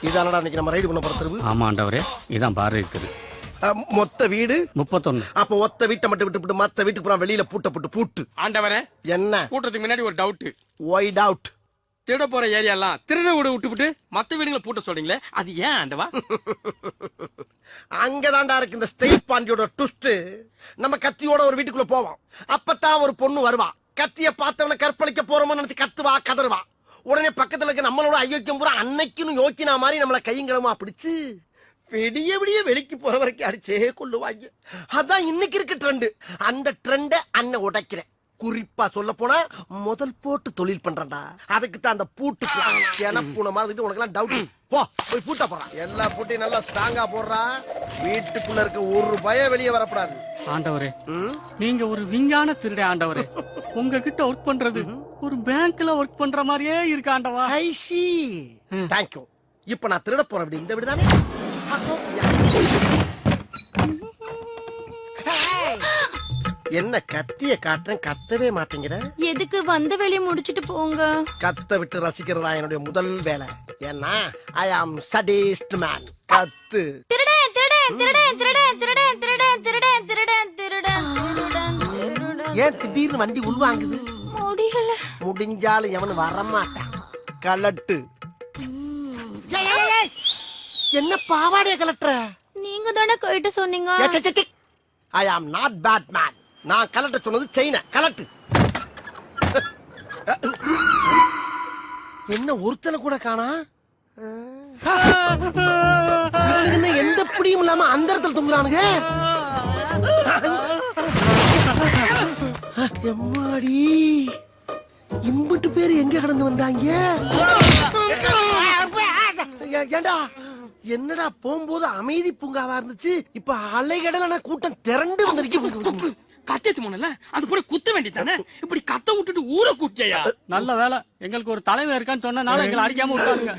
இதானடா இன்னைக்கு நம்ம ரைடு பண்ண போற தெருவு. ஆமா ஆண்டவரே, இதான் பாரு இருக்குது. மொத்த வீடு 31. அப்ப ஒத்த வீட்டை மட்டும் விட்டு மத்த வீட்டுக்கு போனா வெளியில பூட்டப்பட்டு பூட்டு. ஆண்டவரே, என்ன பூட்டத்துக்கு முன்னாடி ஒரு டவுட். Y doubt? திருட போற ஏரியா எல்லாம் திருட வீடு விட்டுவிட்டு மத்த வீடுங்களை பூட்ட சொல்றீங்களே, அது ஏன் ஆண்டவா? அங்கதான்டா இருக்கு இந்த ஸ்டேட் பாண்டியோட ட்விஸ்ட். நம்ம கத்தியோட ஒரு வீட்டுக்குள்ள போவோம். அப்பதான் ஒரு பொண்ணு வருவா. கத்திய பார்த்தவன கற்பழிக்க போறோம்னு நினைச்சு கத்துவா, கதறுவா. உடனே பக்கத்துல இருக்க நம்மளோட ஐயோக்கியம் பூரா அன்னைக்குன்னு யோக்கினா மாதிரி நம்மள கையங்களமா பிடிச்சு விடிய விடிய வெளிக்கு போற வரைக்கும் அடிச்சே கொள்ளுவாங்க. அதான் இன்னைக்கு இருக்க ட்ரெண்ட். அந்த ட்ரெண்ட அண்ணன் உடைக்கிறேன். குறிப்பா சொல்ல போனா முதல் போட்டு தொழில் பண்றா. அதுக்கு தான் அந்த பூட்டு பூனை மாதிரி உனக்கு எல்லாம் டவுட். போ போய் பூட்டா போறான். எல்லா பூட்டையும் நல்லா ஸ்ட்ராங்கா போடுறா. வீட்டுக்குள்ள இருக்க ஒரு பயம் வெளியே வரக்கூடாது. ஆண்டவரே, நீங்க ஒரு விஞ்ஞான திருட ஆண்டவரே. உங்ககிட்ட ஒர்க் பண்றது ஒரு பேங்க்ல ஒர்க் பண்ற மாதிரியே இருக்கு ஆண்டவா. I see thank you. இப்ப நான் திருட போறேன். அப்படி இந்த வீடு தானே. என்ன கத்திய காட்டுறேன், கத்தவே மாட்டேங்கிற. எதுக்கு வந்த வேலையை முடிச்சிட்டு போங்க. கத்த விட்டு ரசிக்கிறதா என்னுடைய முதல் வேலை. ஏன்னா ஐ ஆம் சடிஸ்ட் மேன். கத்து. திருடன் திருடன் திருடன் திருடன் திருடன் திருடன் திருடன் திருடன் திருடன் திருடன் திருடன். ஏன் திடீர்னு வண்டி உள்வாங்குது? முடியல. முடிஞ்சாலும் எவனு வரமாட்டான். கலட்டு. என்ன பாவாடைய கலட்டுற? நீங்க தானே கைட்டு சொன்னீங்க. ஐ ஆம் நாட் பேட் மேன். நான் கலட்ட சொன்னது செயின கலட்டு. என்ன ஒருத்தனை கூட காணா? என்ன எந்த பிடியும் இல்லாம அந்த இடத்துல தொங்குறானுங்க. எம்மாடி, இம்புட்டு பேரு எங்க கடந்து வந்தாங்க? ஏண்டா என்னடா போகும்போது அமைதி பூங்காவா இருந்துச்சு, இப்ப அலைகடலான கூட்டம் திரண்டு வந்திருக்கு. கத்தியத்து போனல அது போல குத்த வேண்டியதானே. இப்படி கத்த விட்டுட்டு ஊரை கூட்டியா? நல்ல வேலை எங்களுக்கு ஒரு தலைவர் இருக்கான்னு சொன்னனால எங்களை அடிக்காம விட்டாங்க.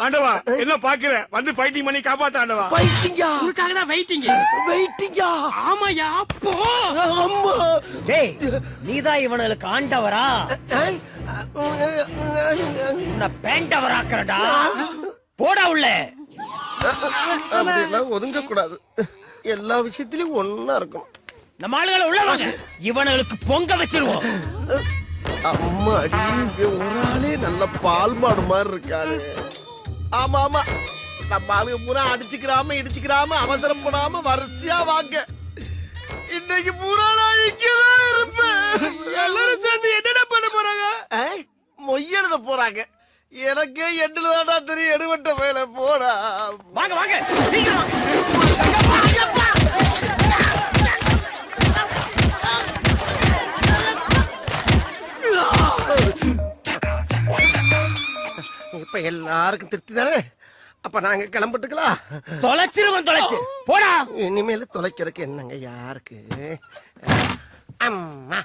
ஆண்டவா, என்ன பாக்குற? வந்து ஃபைட்டிங் பண்ணி காப்பாத்த ஆண்டவா. ஃபைட்டிங்கா? உனக்காக தான் வெயிட்டிங். வெயிட்டிங்கா? ஆமாயா. போ. அம்மா, டேய், நீதான் இவனுக்கு ஆண்டவரா? உன்னை பேண்டவராக்குறடா. போடா உள்ள. அப்படிலாம் ஒதுங்க கூடாது. எல்லா விஷயத்திலயும் ஒன்னா இருக்கும். நம்ம ஆளுகளை உள்ள வாங்க. இவனுக்கு பொங்க வச்சிருவோம். அம்மாடி, ஒரு ஆளே நல்ல பால் மாடு மாதிரி இருக்காரு. ஆமா ஆமா, நம்ம ஆளுங்க பூரா அடிச்சுக்கிறாம இடிச்சுக்கிறாம அவசரம் போடாம வரிசையா வாங்க. இன்னைக்கு பூரா நான் இங்கதான் இருப்பேன். எல்லாரும் சேர்ந்து என்னடா பண்ண போறாங்க? மொய் எழுத போறாங்க. எனக்கே எட்டுலதான்டா தெரியும். எடுவட்ட வேலை போடா. வாங்க வாங்க, சீக்கிரம் வாங்க. இப்ப எல்லாருக்கும் திருப்தி தானே? அப்ப நாங்க கிளம்பிட்டுக்கலாம். தொலைச்சிருவன், தொலைச்சு போடா. இனிமேல தொலைக்கிறதுக்கு என்னங்க யாருக்கு? அம்மா,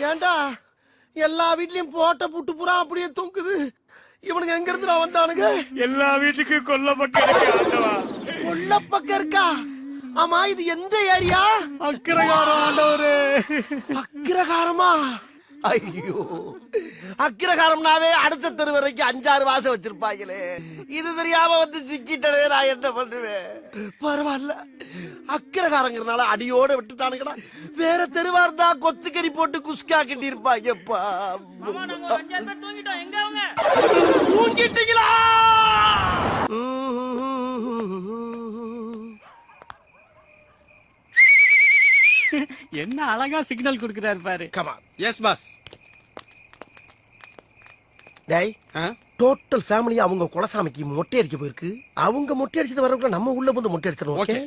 ஏண்டா எல்லா வீட்லயும் போட்ட புட்டு புறா அப்படியே தூக்குது. இவனுக்கு எங்க இருந்து வந்தானுங்க? எல்லா வீட்டுக்கும் கொல்ல பக்கம் இருக்கு ஆண்டவா. கொல்ல பக்கம் இருக்கா? ஆமா, இது எந்த ஏரியா? அக்கிரகாரம் ஆண்டவரே. அக்கிரகாரமா? ஐயோ, அக்கிரகாரம்னாவே அடுத்த தெரு வரைக்கும் 5-6 வாசம் வச்சிருப்பாங்களே. இது தெரியாம வந்து சிக்கிட்டே நான் என்ன பண்ணுவேன்? பரவாயில்ல, அக்கிரகாரங்கிறனால அடியோட விட்டுட்டானுங்கடா. வேற தெருவா இருந்தா கொத்துக்கறி போட்டு குஸ்கா கட்டி இருப்பாங்கப்பா. தூங்கிட்டீங்களா? என்ன அழகா சிக்னல் கொடுக்கிறாரு பாரு. கமா. Yes boss. டேய், டோட்டல் ஃபேமிலி அவங்க குலசாமிக்கு மொட்டை அடிக்க போயிருக்கு. அவங்க மொட்டை அடிச்சிட்டு வரக்குள்ள நம்ம உள்ள வந்து மொட்டை அடிச்சிடணும். ஓகே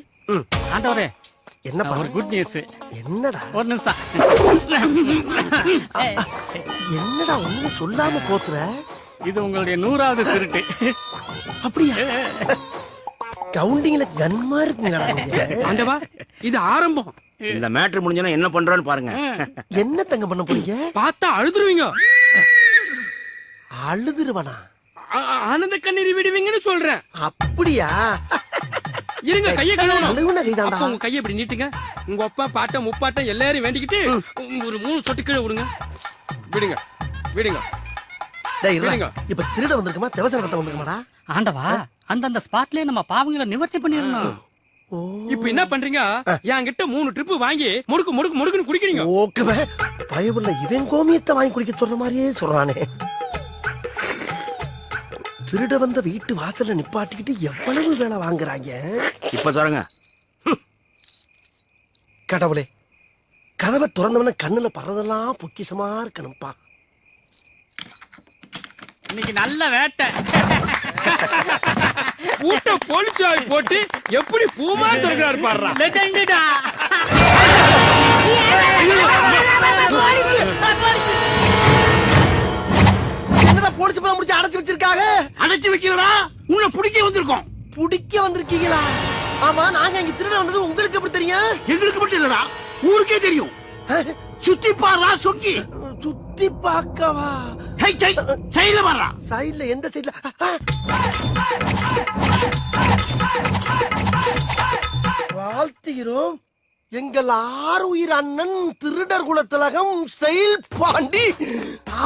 ஆண்டவரே, என்ன ஒரு குட் நியூஸ். என்னடா? ஒரு நிமிஷம். என்னடா ஒண்ணும் சொல்லாம போத்துற? இது உங்களுடைய 100வது திருட்டு. அப்படியா? கவுண்டிங்ல கன்மா இருக்குங்களா? ஆண்டவா, இது ஆரம்பம். இந்த மேட்ரு முடிஞ்சனா என்ன பண்றோன்னு பாருங்க. என்ன தங்க பண்ண போறீங்க? பார்த்தா அழுதுருவீங்க. அழுதுருவனா? ஆனந்த கண்ணீர் விடுவீங்கன்னு சொல்றேன். அப்படியா? இருங்க, கையை கழுவணும். உங்க கையை இப்படி நீட்டுங்க. உங்க அப்பா பாட்டம் முப்பாட்டம் எல்லாரும் வேண்டிக்கிட்டு ஒரு 3 சொட்டு கீழே விடுங்க. விடுங்க விடுங்க. டேய் இருடா. விடுங்க. இப்ப திருட வந்திருக்குமா தேவசன ரத்தம் வந்திருக்குமாடா? ஆண்டவா அந்தந்த ஸ்பாட்லயே நம்ம பாவங்களை நிவர்த்தி பண்ணிடணும். இப்ப என்ன பண்றீங்க? என்கிட்ட 3 ட்ரிப் வாங்கி முடுக்கு முடுக்கு முடுக்குன்னு குடிக்கிறீங்க. ஓகே பயவுள்ள இவன் கோமியத்தை வாங்கி குடிக்க சொல்ற மாதிரியே சொல்றானே. திருட வந்த வீட்டு வாசல்ல நிப்பாட்டிக்கிட்டு எவ்வளவு வேலை வாங்குறாங்க. இப்ப தரங்க. கடவுளே கதவை திறந்தவன கண்ணுல பறதெல்லாம் பொக்கிஷமா இருக்கணும்பா. இன்னைக்கு நல்ல வேட்டை. பூட்ட போலீஸாய் போட்டு எப்படி பூமா திறக்கிறாரு பாடுறா. லெஜெண்டுடா. என்னடா போலீஸ் பணம் முடிச்சு அடைச்சு வச்சிருக்காங்க? அடைச்சு வைக்கலடா, உன்னை பிடிக்க வந்திருக்கோம். புடிக்க வந்திருக்கீங்களா? ஆமா நாங்க இங்க திருட வந்தது உங்களுக்கு எப்படி தெரியும்? எங்களுக்கு மட்டும் இல்லடா, ஊருக்கே தெரியும். சுத்தி பாரா சொக்கி. சுத்தி பார்க்கவா? ஹை சை சைடுல பாரா. சைடுல எந்த சைடுல? வாழ்த்துகிறோம் எங்கள் ஆருயிர் அண்ணன் திருடர் குலத்திலகம் செயல் பாண்டி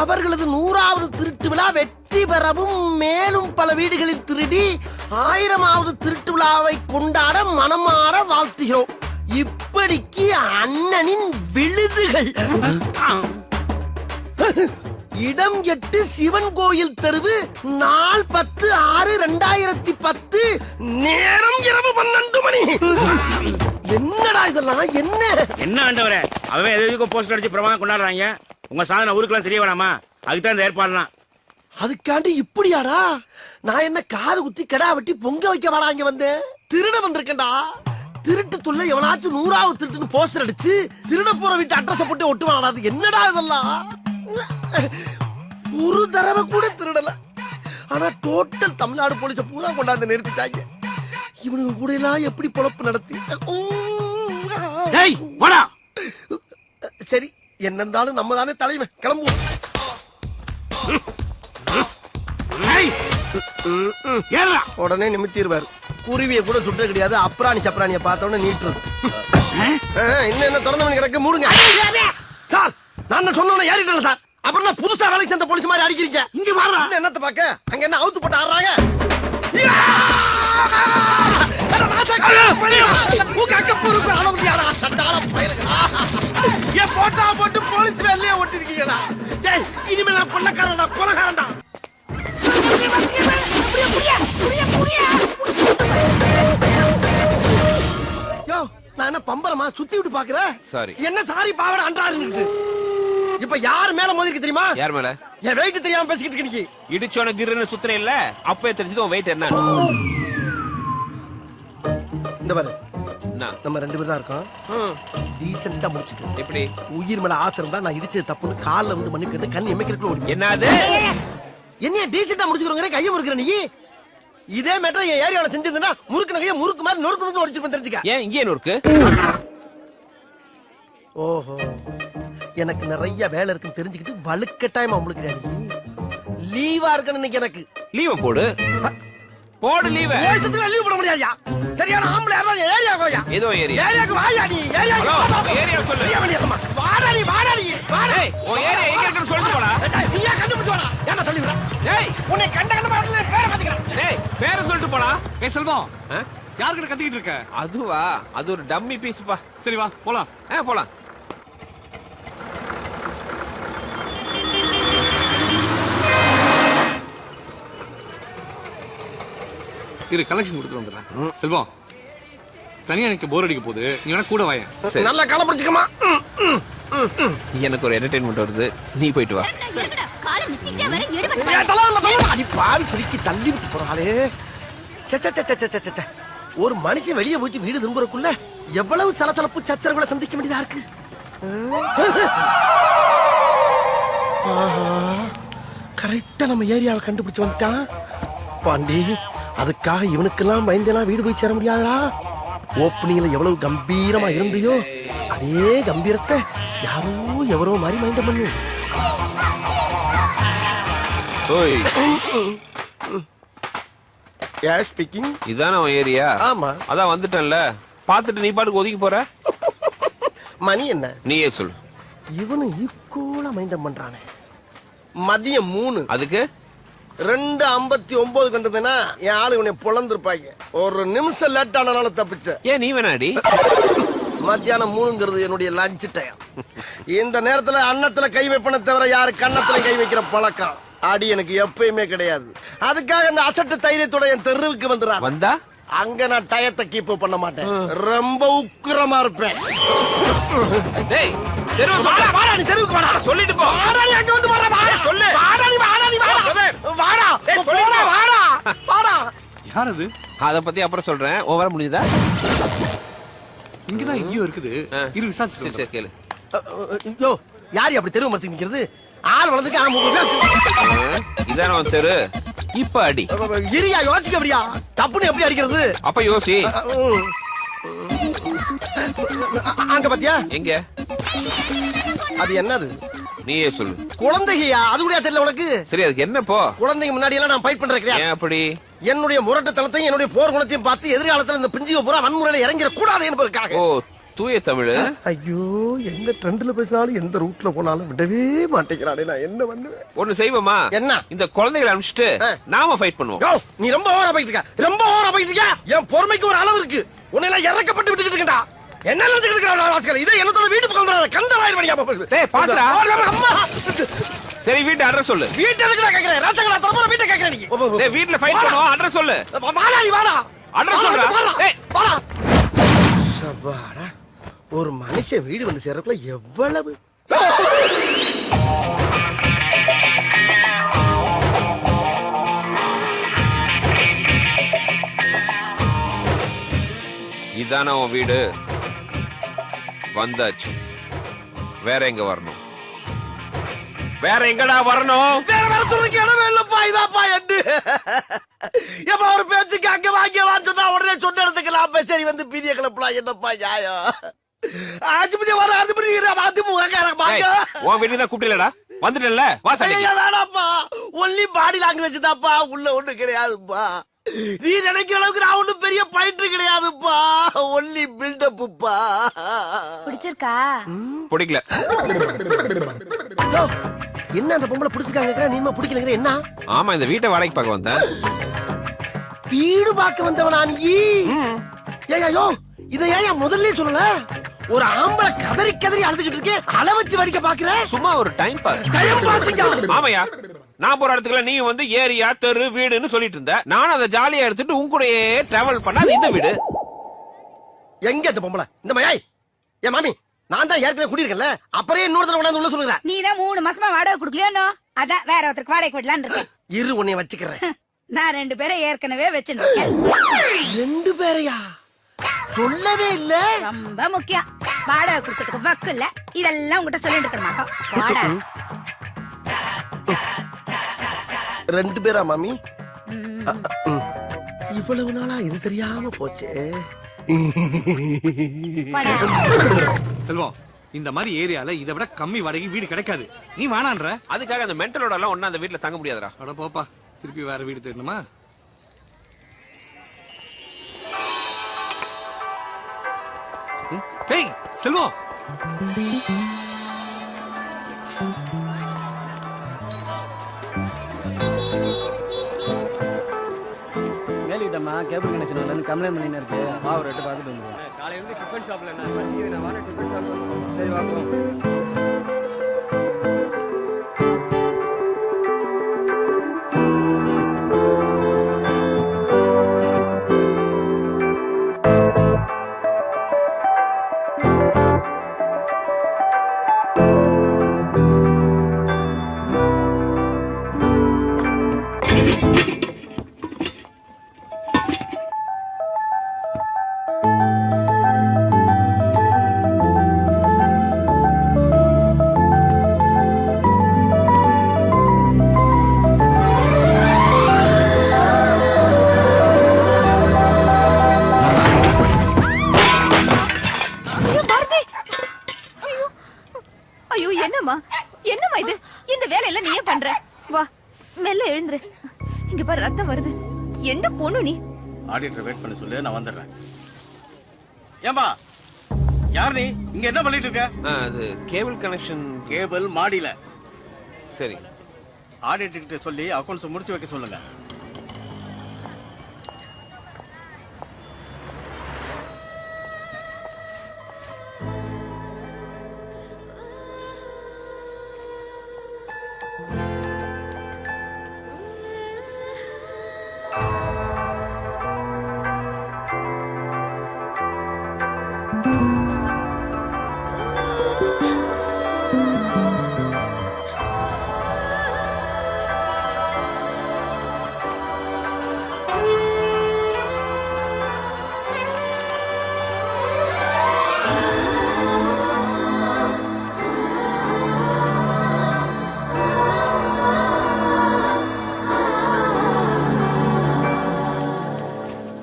அவர்களது 100வது திருட்டு விழா வெற்றி பெறவும் மேலும் பல வீடுகளில் திருடி 1000வது திருட்டு விழாவை கொண்டாட மனமாற வாழ்த்துகிறோம். இப்படிக்கு அண்ணனின் விழுதுகள். இடம் 8 சிவன் கோயில் தெருவு, நாள் 10/6/2010, நேரம் இரவு 12 மணி. என்னடா இதெல்லாம்? என்ன ஆண்டவரே, அவன் எதுக்கும் போஸ்டர் அடிச்சு பிரமாதம் கொண்டாடுறாங்க. உங்க சாதனை ஊருக்குலாம் தெரிய வேணாமா? அதுக்குதான் இந்த ஏற்பாடுலாம். அதுக்காண்டி இப்படியாடா? நான் என்ன காது குத்தி கடா வெட்டி பொங்க வைக்க வாடா இங்க வந்தேன்? திருட வந்திருக்கேன்டா. திருட்டு துள்ள எவனாச்சும் 100வது திருட்டுன்னு போஸ்டர் அடிச்சு திருட போற வீட்டு அட்ரஸ் போட்டு ஒட்டுவாடா. அது என்னடா இதெல்லாம்? ஒரு தடவை கூட திருடல. ஆனா டோட்டல் தமிழ்நாடு போலீஸ பூரா கொண்டாந்து நிறுத்திட்டாங்க. இவனுக்கு கூட எல்லாம் எப்படி பொழப்பு நடத்தி? டேய் வாடா. சரி என்ன இருந்தாலும் நம்ம தானே தலைமை, கிளம்புவோம். டேய் ஏறா. உடனே நிமித்திடுவாரு. குருவியை கூட சுற்ற கிடையாது. அப்ராணி சப்ராணிய பார்த்தோன்னு நீட்டுறது. இன்னும் என்ன திறந்தவனு கிடக்கு, மூடுங்க. சார் நான் சொன்னவன ஏறிட்டேன் சார். அப்புறம் நான் புதுசா வேலைக்கு சேர்ந்த போலீஸ் மாதிரி அடிக்கிறீங்க. இங்க வாடா. என்னத்த பாக்க? அங்க என்ன அவுத்து போட்டு ஆடுறாங்க? போட்டா போட்டு போலீஸ் வேலையே ஓட்டிருக்கீங்கடா. இனிமே நான் கொள்ளக்காரன்டா, கொலகாரன்டா. யோ நான் என்ன பம்பரமா சுத்தி விட்டு பாக்குறேன்? சாரி. என்ன சாரி பாவட அன்றாரு. இப்ப யார் மேல மோதிருக்கு தெரியுமா? யார் மேல? என் வெயிட் தெரியாம பேசிக்கிட்டு இருக்க நீ. இடிச்சோன கிருன்னு சுத்துறே இல்ல, அப்பவே தெரிஞ்சது உன் வெயிட் என்ன. இந்த பாரு, என்ன? நம்ம 2 பேர் தான் இருக்கோம். டீசெண்டா முடிச்சுக்க. எப்படி? உயிர் மேல ஆசை இருந்தா நான் இடிச்சது தப்புன்னு கால்ல வந்து மண்ணு கேட்டு கண் எமைக்கிறதுக்குள்ள ஓடி. என்னது? என்னைய டீசெண்டா முடிச்சுக்கிறோங்க, கையை முறுக்குற நீ. இதே மேட்டர் என் ஏரியால செஞ்சிருந்தா முறுக்கு நகைய முறுக்கு மாதிரி நொறுக்கு நொறுக்கு ஒடிச்சிருப்பேன் தெரிஞ்சுக்க. ஏன் இங்கே நொறுக்கு? ஓஹோ, எனக்கு நிறைய வேலை இருக்குன்னு தெரிஞ்சுக்கிட்டு வலுக்கட்டாயமா முழுக்கிறேன் நீ. லீவா இருக்கணும் இன்னைக்கு எனக்கு. லீவ போடு. போடு லீவ. ஓய்சத்துல லீவ் போட முடியாதுயா. சரியான ஆம்பளை யாரா ஏரியா கோயா? ஏதோ ஏரியா. ஏரியாக்கு வாயா நீ. ஏரியாக்கு ஹலோ, ஏரியா சொல்லு. வாடா நீ, வாடா நீ. வாடா. ஏய், உன் ஏரியா எங்க இருக்குன்னு சொல்லிட்டு போடா. நீயா கண்டுபிடிச்சு வாடா. ஏன்னா சொல்லி விட. டேய், உன்னை கண்ட பாடல பேரை மாத்திக்கிறேன். டேய், பேரை சொல்லிட்டு போடா. ஏய் செல்வம், யார்கிட்ட கத்திக்கிட்டு இருக்க? அதுவா? அது ஒரு டம்மி பீஸ்ப்பா. சரி வா போலாம். போலாம். இரு கலெக்ஷன் கொடுத்து வந்துடுறேன். செல்வம், தனியா எனக்கு போர் அடிக்க போகுது, நீ வேணா கூட வாயேன். சரி. நல்லா களை பிடிச்சுக்கமா. எனக்கு ஒரு என்டர்டைன்மெண்ட் வருது, நீ போயிட்டு வா. காலை மிச்சிட்டே வர எடுபட்டு அடி பாவி சிரிக்கி தள்ளி விட்டு போறாளே. ஒரு மனுஷன் வெளியே போயிட்டு வீடு திரும்புறக்குள்ள எவ்வளவு சலசலப்பு சச்சரவுகளை சந்திக்க வேண்டியதா இருக்கு. கரெக்டா நம்ம ஏரியாவை கண்டுபிடிச்சு வந்துட்டான் பாண்டி. அதுக்காக இவனுக்கெல்லாம் பயந்தெல்லாம் வீடு போய் சேர முடியாதா? ஓப்பனிங்ல எவ்வளவு கம்பீரமா இருந்தியோ அதே கம்பீரத்தை யாரோ எவரோ மாதிரி மைண்டம் பண்ணு. ஓய், யார் ஸ்பீக்கிங்? இதான உன் ஏரியா? ஆமா. அதான் வந்துட்டேன்ல, பாத்துட்டு நீ பாட்டுக்கு ஒதுக்கி போற. மணி என்ன? நீயே சொல்லு. இவனு ஈக்குவலா மைண்டம் பண்றானே. மதியம் 3. அதுக்கு 2:59 வந்ததுன்னா என் ஆளு உன்னை பொழந்திருப்பாங்க. ஒரு நிமிஷம் லேட் ஆனால தப்பிச்ச. ஏன் நீ வேணாடி? மத்தியானம் 3ங்கிறது என்னுடைய லஞ்ச் டைம். இந்த நேரத்துல அன்னத்துல கை வைப்பன தவிர யாரு கன்னத்துல கை வைக்கிற பழக்கம் அடி எனக்கு எப்பயுமே கிடையாது. அதுக்காக அந்த அசட்டு தைரியத்தோட என் தெருவுக்கு வந்துடுறான். வந்தா அங்க நான் டயத்தை கீப் பண்ண மாட்டேன். ரொம்ப உக்கிரமா இருப்பேன். டேய் தெருவு வாடா வாடா நீ தெருவுக்கு வாடா. சொல்லிட்டு போ. வாடா நீ அங்க வந்து வாடா. சொல்லு. வாடா நீ வாடா நீ வாடா. வாடா. போடா வாடா. வாடா. யார் அது? அத பத்தி அப்புறம் சொல்றேன். ஓவர முடியுதா? இங்கதான் எங்கேயோ இருக்குது. இரு விசாரிச்சு சரி கேளு. யோ யார் அப்படி தெருவு மரத்துக்கு நிக்கிறது? ஆள் வளர்ந்துக்கு இதான உன் தெரு. இப்ப அடி. இரியா யோசிக்க அப்படியா? தப்புன்னு எப்படி அடிக்கிறது? அப்ப யோசி. அங்க பாத்தியா? எங்க? அது என்னது? நீயே சொல்லு. குழந்தையா? அது கூட தெரியல உனக்கு? சரி அதுக்கு என்ன போ? குழந்தைங்க முன்னாடி எல்லாம் நான் ஃபைட் பண்றேன் கிடையாது. ஏன் அப்படி? என்னுடைய முரட்டுத்தனத்தையும் என்னுடைய போர் குணத்தையும் பார்த்து எதிர்காலத்துல இந்த பிஞ்சுக பூரா வன்முறையில இறங்கிட கூடாது என்பதற்காக. ஓ தூய தமிழ். ஐயோ எந்த ட்ரெண்ட்ல பேசினாலும் எந்த ரூட்ல போனாலும் விடவே மாட்டேங்கிறானே. நான் என்ன பண்ணுவேன்? ஒண்ணு செய்வோமா? என்ன? இந்த குழந்தைகளை அனுப்பிச்சிட்டு நாம ஃபைட் பண்ணுவோம். யோ நீ ரொம்ப ஓவரா போயிட்டு இருக்க. ரொம்ப ஓவரா போயிட்டு இருக்க. என் பொறுமைக்கு ஒரு அளவு இருக்கு. உன்னை எல்லாம் இறக்கப்பட்டு விட்டுக்கிட்டு இருக்கா. என்ன நினைச்சிட்டு இருக்கா? இதை என்னத்தோட வீட்டு பக்கம் வந்தா கந்தலாயிரம் மணியா? டேய் பாத்துடா. அம்மா சரி வீட்டு அட்ரஸ் சொல்லு. வீட்டு எதுக்கு நான் கேக்குறேன்? ராசங்களா தரப்புற வீட்டை கேக்குறேன் நீ. டேய் வீட்ல ஃபைட் பண்ணுவோம். அட்ரஸ் சொல்லு. வாடா நீ வாடா. அட்ரஸ் சொல்றா. டேய் வாடா. சபாடா. ஒரு மனுஷன் வீடு வந்து சேர்றதுக்குள்ள எவ்வளவு இதான உன் வீடு. வந்தாச்சு. வேற எங்க வரணும்? வேற எங்கடா வரணும்? வேற வரத்துக்கு இடமே இல்லப்பா. இதாப்பா எட்டு எப்ப ஒரு பேச்சுக்கு அங்க வாங்க சொன்னா உடனே சொன்ன இடத்துக்கு நான் சரி வந்து பீதிய கிளப்பலாம். என்னப்பா நியாயம்? ஆஜிபதி வர ஆஜிபதி வாங்க. உன் வீட்டுக்கு தான் கூப்பிடலடா. வந்துட்டல வா சரி. வேணாப்பா. ஒன்லி பாடி லாங்குவேஜ் தான்ப்பா. உள்ள ஒண்ணு கிடையாதுப்பா. நீ நினைக்கிற அளவுக்கு நான் ஒண்ணும் பெரிய பயிற்று கிடையாதுப்பா. ஒன்லி பில்டப்புப்பா. பிடிச்சிருக்கா? பிடிக்கல. என்ன அந்த பொம்பளை பிடிச்சிருக்காங்க? நீமா பிடிக்கலங்கிற என்ன? ஆமா இந்த வீட்டை வாடகைக்கு பார்க்க வந்தேன். வீடு பார்க்க வந்தவனா நீ? ஏய்யோ இதை ஏன் முதல்ல சொல்லல? ஒரு ஆம்பளை கதறி கதறி அழுதுகிட்டு இருக்கேன். அள வச்சு வடிக்க பாக்குற? சும்மா ஒரு டைம் பாஸ். டைம் பாஸ்ங்க. ஆமாயா நான் போற இடத்துக்குள்ள நீ வந்து ஏரியா தெரு வீடுன்னு சொல்லிட்டு இருந்த. நானும் அதை ஜாலியா எடுத்துட்டு உன் கூடயே டிராவல் பண்ணா இந்த வீடு. எங்க அந்த பொம்பளை? இந்த மயாய் என் மாமி. நான் தான் ஏற்கனவே குடியிருக்கேன்ல. அப்புறம் இன்னொரு தடவை கொண்டாந்து உள்ள சொல்லுறேன். நீ தான் 3 மாசமா வாடகை கொடுக்கலையோ? அதான் வேற ஒருத்தருக்கு வாடகை விடலான்னு இருக்கேன். இரு உன்னை வச்சுக்கிறேன். நான் 2 பேரை ஏற்கனவே வச்சிருக்கேன். 2 பேரையா? சொல்லவே இல்ல. ரொம்ப முக்கியம். வாடகை கொடுக்கறதுக்கு வக்கு இல்ல. இதெல்லாம் உங்ககிட்ட சொல்லிட்டு இருக்க மாட்டோம். வாடகை 2 பேரா மாமி? இவ்வளவு நாளா இது தெரியாம போச்சே. செல்வம் இந்த மாதிரி ஏரியால இதை விட கம்மி வாடகை வீடு கிடைக்காது. நீ வேணான்ற. அதுக்காக அந்த மென்டலோட எல்லாம் ஒண்ணா அந்த வீட்டுல தங்க முடியாதுடா. அட போப்பா. திருப்பி வேற வீடு தேடணுமா? டேய் செல்வம். மேலிட்டம்மா கேபிள் கனெக்ஷன் வந்து கம்ப்ளைண்ட் பண்ணின்னு இருக்கு. வா ஒரு எட்டு பார்த்துட்டு வந்துடுவோம். காலையில இருந்து டிஃபன் ஷாப்ல நான் பசிக்குது. நான் வாங்க டிஃபன் ஷாப். சரி வாங்க. என்னம்மா இது? இந்த வேலையெல்லாம் நீயே பண்ற? வா மெல்ல எழுந்துரு. இங்க பாரு ரத்தம் வருது. எந்த பொண்ணு நீ? ஆடிட்டர் வெயிட் பண்ண சொல்லு, நான் வந்துடுறேன். ஏம்பா யார் நீ? இங்க என்ன பண்ணிட்டு இருக்க? அது கேபிள் கனெக்ஷன். கேபிள் மாடியில. சரி ஆடிட்டர் கிட்ட சொல்லி அக்கௌண்ட்ஸ் முடிச்சு வைக்க சொல்லுங்க.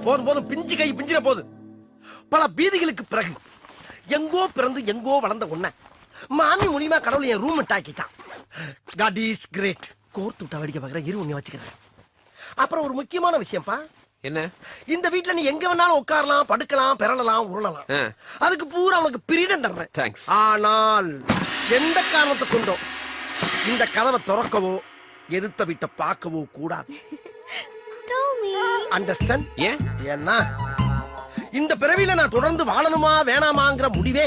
போதும் போதும், பிஞ்சு கை பிஞ்சிட போது. பல பீதிகளுக்கு பிறகு எங்கோ பிறந்து எங்கோ வளர்ந்த உன்னை மாமி மூலியமா கடவுள் என் ரூம் ஆக்கிட்டான். God is great. கோர்த்து விட்டா வடிக்க பாக்குற இரு உன்னை வச்சுக்கிறேன். அப்புறம் ஒரு முக்கியமான விஷயம்ப்பா. என்ன? இந்த வீட்டுல நீ எங்க வேணாலும் உட்காரலாம், படுக்கலாம், பெறலாம், உருளலாம். அதுக்கு பூரா உனக்கு பிரீடம் தர்றேன். தேங்க்ஸ். ஆனால் எந்த காரணத்தை கொண்டோ இந்த கதவை திறக்கவோ எதிர்த்த வீட்டை பார்க்கவோ கூடாது. அண்டர்ஸ்டாண்ட்? ஏன்னா இந்த பிறவியில நான் தொடர்ந்து வாழணுமா வேணாமாங்கிற முடிவே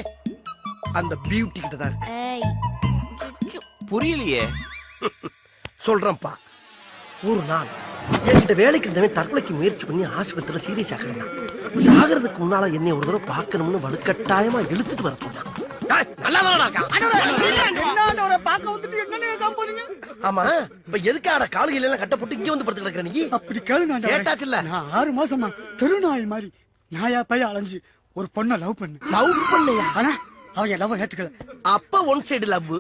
அந்த பியூட்டி கிட்ட தான் இருக்கு. புரியலையே. சொல்றேன்ப்பா. ஒரு நாள் என் வேலைக்கு இருந்தவன் தற்கொலைக்கு முயற்சி பண்ணி ஆஸ்பத்திரியில சீரியஸ் ஆகிறான். சாகிறதுக்கு முன்னால என்னை ஒரு தடவை பார்க்கணும்னு வலுக்கட்டாயமா இழுத்துட்டு வர சொன்னான். ஆமா, இப்ப எதுக்காட கால்கள் எல்லாம் கட்ட போட்டு இங்க வந்து படுத்து கிடக்குற நீ? அப்படி கேளுங்க. கேட்டாச்சுல்ல, 6 மாசமா தெருநாய் மாதிரி நாயா பைய அலைஞ்சு ஒரு பொண்ணை லவ் பண்ணையா? ஆனா அவங்க லவ் ஏத்துக்கல. அப்ப ஒன் சைடு லவ்.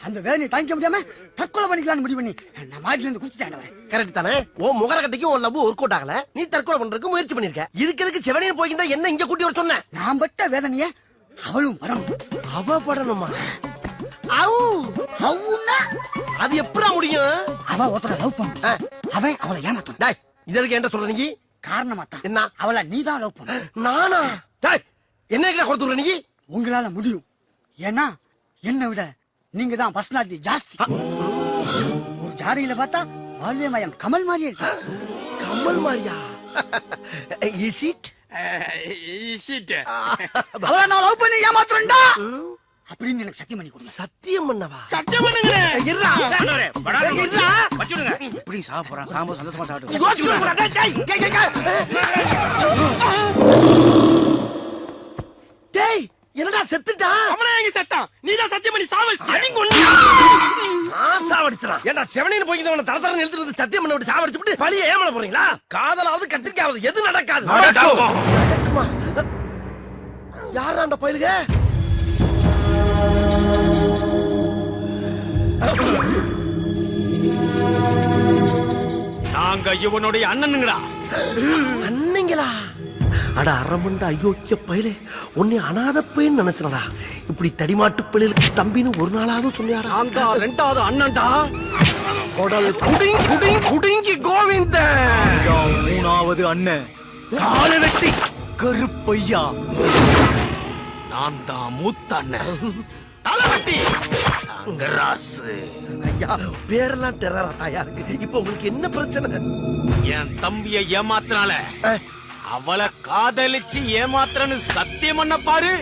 அந்த வேலையை தாங்கிக்க முடியாம தற்கொலை பண்ணிக்கலாம்னு முடிவு பண்ணி நான் மாடில இருந்து குதிச்சுட்டேன். கரெக்ட் தானே? ஓ முகர கட்டிக்கு உன் லவ் ஒர்க் அவுட் ஆகல, நீ தற்கொலை பண்றதுக்கு முயற்சி பண்ணிருக்க. இதுக்கு எதுக்கு செவனையும் போயிருந்தா என்ன இங்க கூட்டி வர சொன்ன? நான் பட்ட வேதனைய அவளும் படணும். அவ படணுமா? அது எப்படா முடியும்? அவ ஒருத்தர லவ் பண்ண, அவன் அவளை ஏமாத்தணும். இதற்கு என்ன சொல்ற நீ? காரணமா தான். என்ன? அவளை நீதான் லவ் பண்ண. நானா? என்ன கொடுத்துற நீ? உங்களால முடியும். ஏன்னா என்னை விட நீங்க தான் பர்சனாலிட்டி ஜாஸ்தி. ஒரு ஜாடியில பார்த்தா வால்யமயம் கமல் மாதிரியே இருக்கு. கமல் மாதிரியா? Is it? அவளை நான் லவ் பண்ணி ஏமாத்துறேன்டா அப்படின்னு எனக்கு சத்தியம் பண்ணி கொடுங்க. சத்தியம் பண்ணவா? சத்தியம் பண்ணுங்க. இப்படி சாப்பிடுறான், சாம்பார் சந்தோஷமா சாப்பிட்டு. டேய், என்னடா செத்துட்டா? அவனே எங்க செத்தான்? நீதான் சத்தியம் பண்ணி சாவடிச்சிட்ட. சாவடிச்சான். ஏன்டா செவனையில போய்க்கிட்டவன தரதரன்னு எழுத்துட்டு வந்து சத்தியம் பண்ண விட்டு சாவடிச்சுட்டு பழிய ஏமல போறீங்களா? காதலாவது கத்திரிக்காவது எது நடக்காது. நடக்குமா? யாரா அந்த பயலுக? நாங்க இவனுடைய அண்ணனுங்களா? அண்ணங்களா? அட அரமண்ட அயோக்கிய பயலே, உன்னை அனாத பையன் நினைச்சனடா. இப்படி தடிமாட்டு பிள்ளைகளுக்கு தம்பின்னு ஒரு நாளாவது சொன்னியாடா? அந்த 2வது அண்ணன்டா. உடல் குடிங்கி குடிங்கி குடிங்கி கோவிந்த. 3வது அண்ணன் காலை வெட்டி கருப்பையா. நான் தான் மூத்த அண்ணன் தலைவட்டி தங்கராசு. ஐயா, பேரெல்லாம் டெரராயா இருக்கு. இப்ப உங்களுக்கு என்ன பிரச்சனை? என் தம்பியை ஏமாத்தினால அவளை காதலிச்சு ஏமாத்துறன்னு சத்தியம் பண்ண பாரு.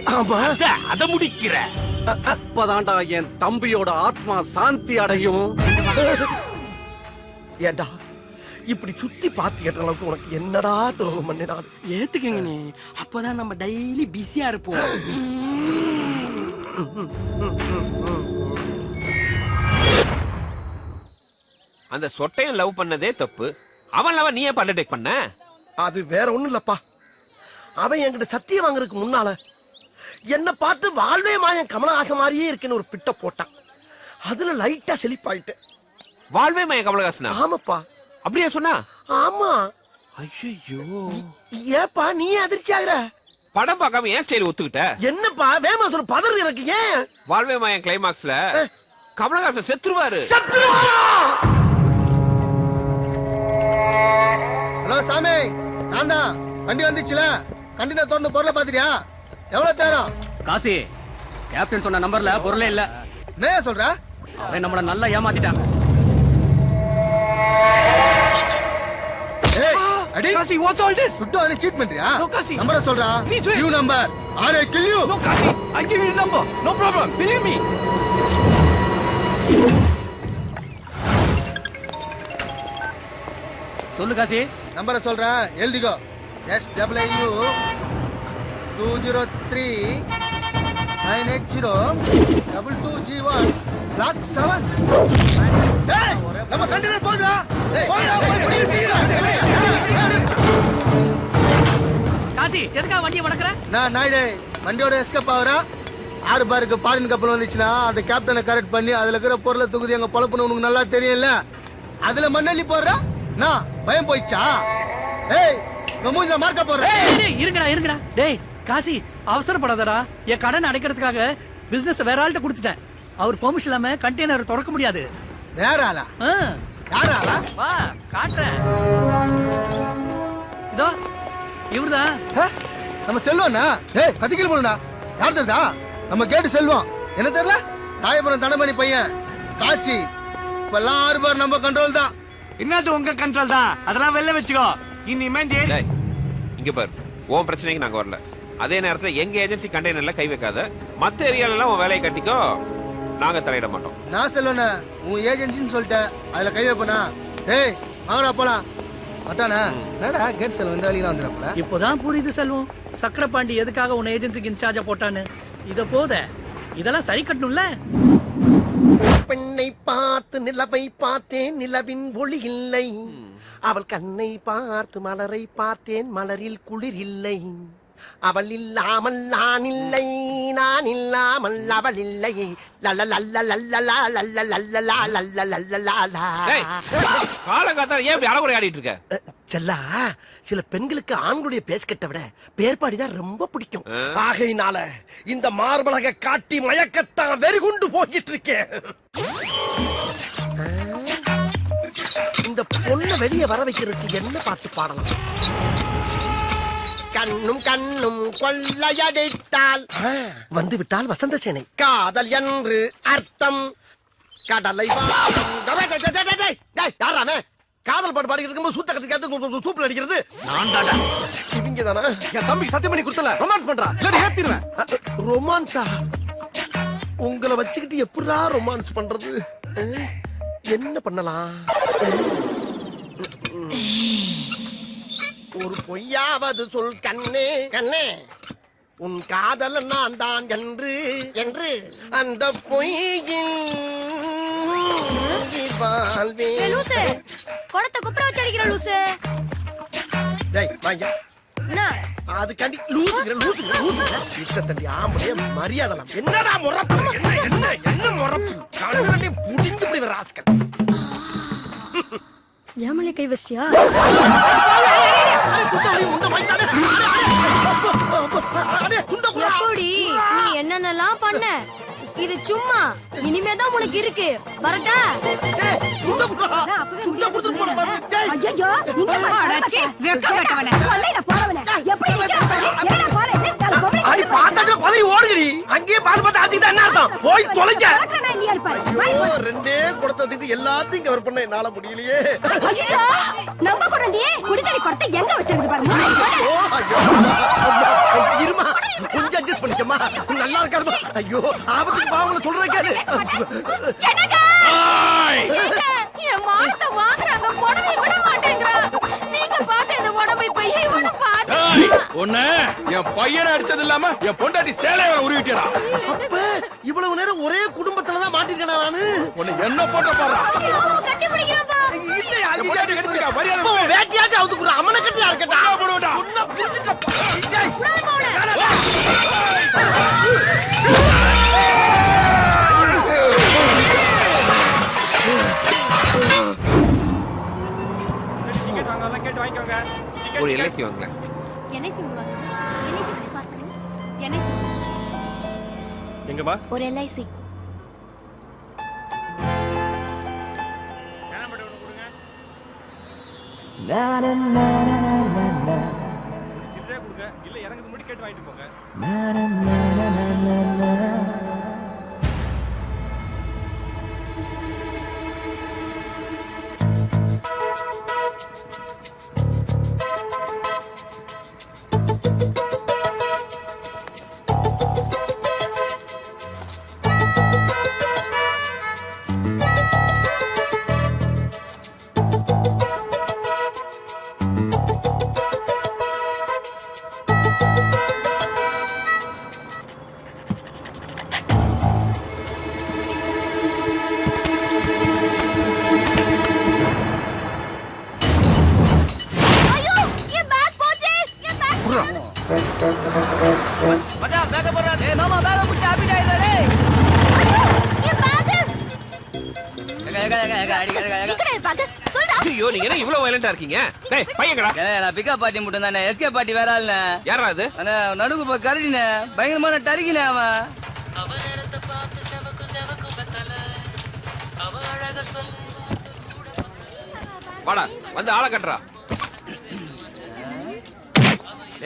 அத முடிக்கிற. அப்பதான்டா என் தம்பியோட ஆத்மா சாந்தி அடையும். ஏண்டா இப்படி சுத்தி பாத்து கேட்ட அளவுக்கு உனக்கு என்னடா துரோகம் பண்ணினான்? ஏத்துக்கங்க நீ, அப்பதான் நம்ம டெய்லி பிஸியா இருப்போம். அந்த சொட்டையும் லவ் பண்ணதே தப்பு. அவன் லவ் நீ ஏன் அண்டர்டேக் பண்ண? அது வேற ஒண்ணும் இல்லப்பா. அவன் என்கிட்ட சத்தியம் வாங்குறதுக்கு முன்னால என்ன பார்த்து வாழ்வே மாயன் கமலஹாசன் மாதிரியே இருக்குன்னு ஒரு பிட்ட போட்டான். அதுல லைட்டா செழிப்பாயிட்டு. வாழ்வே மாயன் கமலஹாசனா? ஆமாப்பா. அப்படியா சொன்னா? ஆமா. ஐயோ, ஏப்பா நீ அதிர்ச்சி ஆகுற? படம் பார்க்காம ஏன் ஸ்டைல் ஒத்துக்கிட்ட? என்னப்பா வேமா சொல்ல பதறு எனக்கு. ஏன் வாழ்வே மாயன் கிளைமாக்ஸ்ல கமலஹாசன் செத்துருவாரு. ஹலோ சாமி, நான் தான். வண்டி வந்துச்சுல, கண்டினர் திறந்து பொருளை பாத்துறியா? எவ்வளவு தேரம்? காசி, கேப்டன் சொன்ன நம்பர்ல பொருளே இல்ல. என்ன சொல்ற? அவன் நம்மள நல்லா ஏமாத்திட்டான். Kasi, what's all this? சுட்டு அவனை சீட் பண்றியா? No, Kasi. நம்பரை சொல்றா. Please wait. You number. Or I kill you. No, Kasi, I'll give you the number. No problem. Believe me. சொல்லு காசி. நம்பரை சொல்றேன். எழுதிக்கோ. SWU 203 980 22G1 Block 7. டேய், நம்ம கண்டினியூ போகுதா? போடா, போய் சீக்கிரம். காசி, எதுக்காக வண்டியை வடக்குற? நான் நாயுடு வண்டியோட எஸ்கேப் ஆகுறா. 6 பாருக்கு பாரின் கப்பல் வந்துச்சுன்னா அந்த கேப்டனை கரெக்ட் பண்ணி அதுல இருக்கிற பொருளை தூக்குது எங்க பொழப்புன்னு உனக்கு நல்லா தெரியும்ல. அதுல மண்ணள்ளி போடுற நான் பயம் போயிடுச்சா? ஏய் மூஞ்ச மார்க்க போடுற. டேய் இருங்கடா. டேய் காசி, அவசரப்படாதடா. என் கடன் அடைக்கிறதுக்காக பிசினஸ் வேற ஆள்கிட்ட கொடுத்துட்டேன். அவர் பெர்மிஷன் இல்லாம கண்டெய்னர் திறக்க முடியாது. வேற ஆளா? யார ஆளா? வா காட்டுறேன். இதோ இவர்தான். நம்ம செல்வம்னா? டேய் கத்திக்கில் போடுடா. யார் தெரியுதா? நம்ம கேட்டு செல்வம். என்ன தெரியல? ராயபுரம் தனமணி பையன் காசி. இப்பெல்லாம் 6 பார் நம்ம கண்ட்ரோல் தான். என்னது உங்க கண்ட்ரோல் தான், அதெல்லாம் வெளில வச்சுக்கோ. இனிமே டேய், இங்க பாரு, உன் பிரச்சனைக்கு நாங்க வரல. அதே நேரத்துல எங்க ஏஜென்சி கண்டெய்னர்ல கை வைக்காத. மத்த ஏரியால எல்லாம் உன் வேலையை கட்டிக்கோ, நாங்க தலையிட மாட்டோம். நான் செல்வன உன் ஏஜென்சின்னு சொல்லிட்டேன், அதுல கை வைப்பனா? டேய் வாங்கடா போலாம். மட்டானா என்னடா கேட் செல்வம் இந்த வழியில வந்துறப்பல. இப்போதான் புரியுது செல்வம், சக்கரபாண்டி எதுக்காக உன் ஏஜென்சிக்கு இன்சார்ஜா போட்டான்னு. இத போத இதெல்லாம் சரி கட்டணும்ல. பெண்ணை பார்த்து நிலவை பார்த்தேன், நிலவின் ஒளி இல்லை. அவள் கண்ணை பார்த்து மலரை பார்த்தேன், மலரில் குளிர் இல்லை. அவள் இல்லாமல் நான் இல்லை, நான் இல்லாமல் அவள் இல்லை. காலங்காத்தால ஏன் இப்படி அறகுறை ஆடிட்டு இருக்க? செல்லா, சில பெண்களுக்கு ஆண்களுடைய பேஸ்கட்டை விட பேர்பாடி தான் ரொம்ப பிடிக்கும். ஆகையினால இந்த மார்பலக காட்டி மயக்கத்தான் வெறிகுண்டு போகிட்டு இருக்கேன். இந்த பொண்ணை வெளியே வர வைக்கிறதுக்கு என்ன பாட்டு பாடலாம்? கண்ணும் கண்ணும் கொள்ளையடித்தால் வந்து விட்டால் வசந்த சேனை. காதல் என்று அர்த்தம் கடலை யாராமே காதல் பாட்டு பாடிக்கிட்டு இருக்கும்போது சூத்த கத்தி சூப்பில் அடிக்கிறது நான் தானே. இவங்க தானே என் தம்பிக்கு சத்தியம் பண்ணி கொடுத்தல ரொமான்ஸ் பண்றா இல்ல ஏத்திடுவேன். ரொமான்ஸா? உங்களை வச்சுக்கிட்டு எப்படா ரொமான்ஸ் பண்றது? என்ன பண்ணலாம்? ஒரு பொய்யாவது சொல் கண்ணே, கண்ணே உன் காதல் நான் தான் என்று என்று அந்த பொய்யில் வாழ்வேன். லூசு, குடத்தை குப்புற வச்சு அடிக்கிற லூசு. டேய் வாங்க. அதுக்காண்டி லூசுங்க ஆம்பளே மரியாதை. என்னடா முறப்பு? என்ன முறப்பு? கண்ணு புடிஞ்சு இப்படி வர ஆஸ்கர். ஏமலே கை வச்சியா? எப்படி நீ என்னென்னலாம் பண்ண? இது சும்மா, இனிமேதான் உனக்கு இருக்கு. வரட்டா? ஓடுகிறீ அங்கேயே பாத்து பார்த்து ஆத்திக்கிட்டா என்ன அர்த்தம்? போய் தொலைஞ்ச. ரெண்டே கொடுத்து எல்லாத்தையும் கவர் பண்ண என்னால முடியலையே. நம்ம கொண்டே குடிதண்ணி கொடுத்து எங்க வச்சிருக்கு பாருங்க. இருமா கொஞ்சம் அட்ஜஸ்ட் பண்ணிக்கமா, நல்லா இருக்காருமா. ஐயோ ஆபத்துக்கு பாவங்களை சொல்றத கேளு. என் மானத்தை வாங்குறாங்க, புடவை விட மாட்டேங்கிறா. நீங்க பார்த்த இந்த புடவை பையை இவனை பார்த்து ஒண்ணு என் பையனை அடிச்சது இல்லாம என் பொண்டாட்டி சேலைய வர உருவிட்டா. அப்ப இவ்வளவு நேரம் ஒரே குடும்பத்துலதான் மாட்டிருக்கேன் நானு. உன்னை என்ன போட்ட பாரு. கட்டி பிடிக்கிறப்பா. இல்லையா வேட்டியாச்சும் அவுத்துக்குற அம்மனை கட்டியா இருக்கட்டா. ஒரு எல்ஐசி வாங்க. எல்ஐசி வாங்க. LIC department. எல்ஐசி. எங்கப்பா? ஒரு எல்ஐசி. சில்லறை கொடுங்க, இல்ல எனக்கு முடி கேட்டு வாங்கிட்டு போங்க. ஐயோ நீங்க என்ன இவ்வளவு வயலண்டா இருக்கீங்க? டேய் பையங்கடா. நான் பிக்கா பாட்டி மட்டும் தானே, எஸ்கே பாட்டி வேற ஆளுண்ணே. யாரா அது? நடுக்கு கரடினே, பயங்கரமான டருகினே அவன். வாடா வந்து ஆளை கட்டுறா.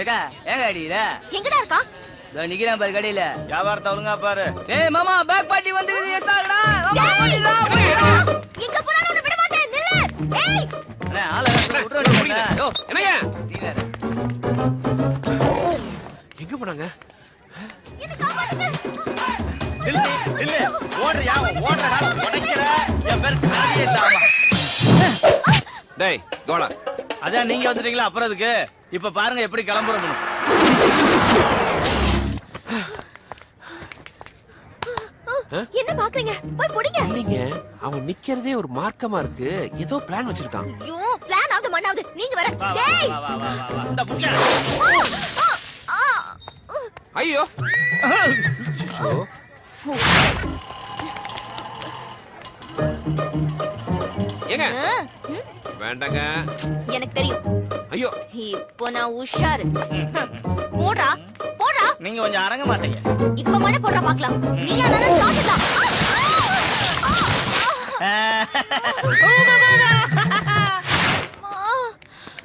ஏங்க ஏங்க அடியில எங்கடா இருக்கா? நிக்கிறேன் பாரு கடையில. வியாபாரத்தை ஒழுங்கா பாரு. ஏய் மாமா பேக் பாட்டி வந்துருது. எஸ் ஆகுடா. எங்க போனாலும் உன்னை விட மாட்டேன். நில்லு. ஏய் அண்ணே ஆளை விட்டுறேன். யோ என்னையா? நீ வேற. எங்க போனாங்க? இல்ல ஓடுறியா? ஓடுற காலம் உடைக்கிற. என் பேர் காரியே இல்லாம. டேய் கோலா. அதான் நீங்க வந்துட்டீங்களா அப்புறம் அதுக்கு? இப்ப பாருங்க எப்படி கிளம்புறோம். என்ன பாக்குறீங்க? போய் புடிங்க. இல்லைங்க அவன் நிக்கிறதே ஒரு மார்க்கமா இருக்கு. ஏதோ பிளான் வச்சிருக்கான். ஐயோ பிளான் ஆகுது மண்ணாவுது. நீங்க வர. டேய் இந்த புடிங்க. ஐயோ ஏங்க வேண்டாங்க. எனக்கு தெரியும். ஐயோ இப்போ நான் உஷாரு. போடா போடா. நீங்க கொஞ்சம் அடங்க மாட்டீங்க. இப்ப மணி போடுற பாக்கலாம். நீயா நானே சாப்பிட்டா.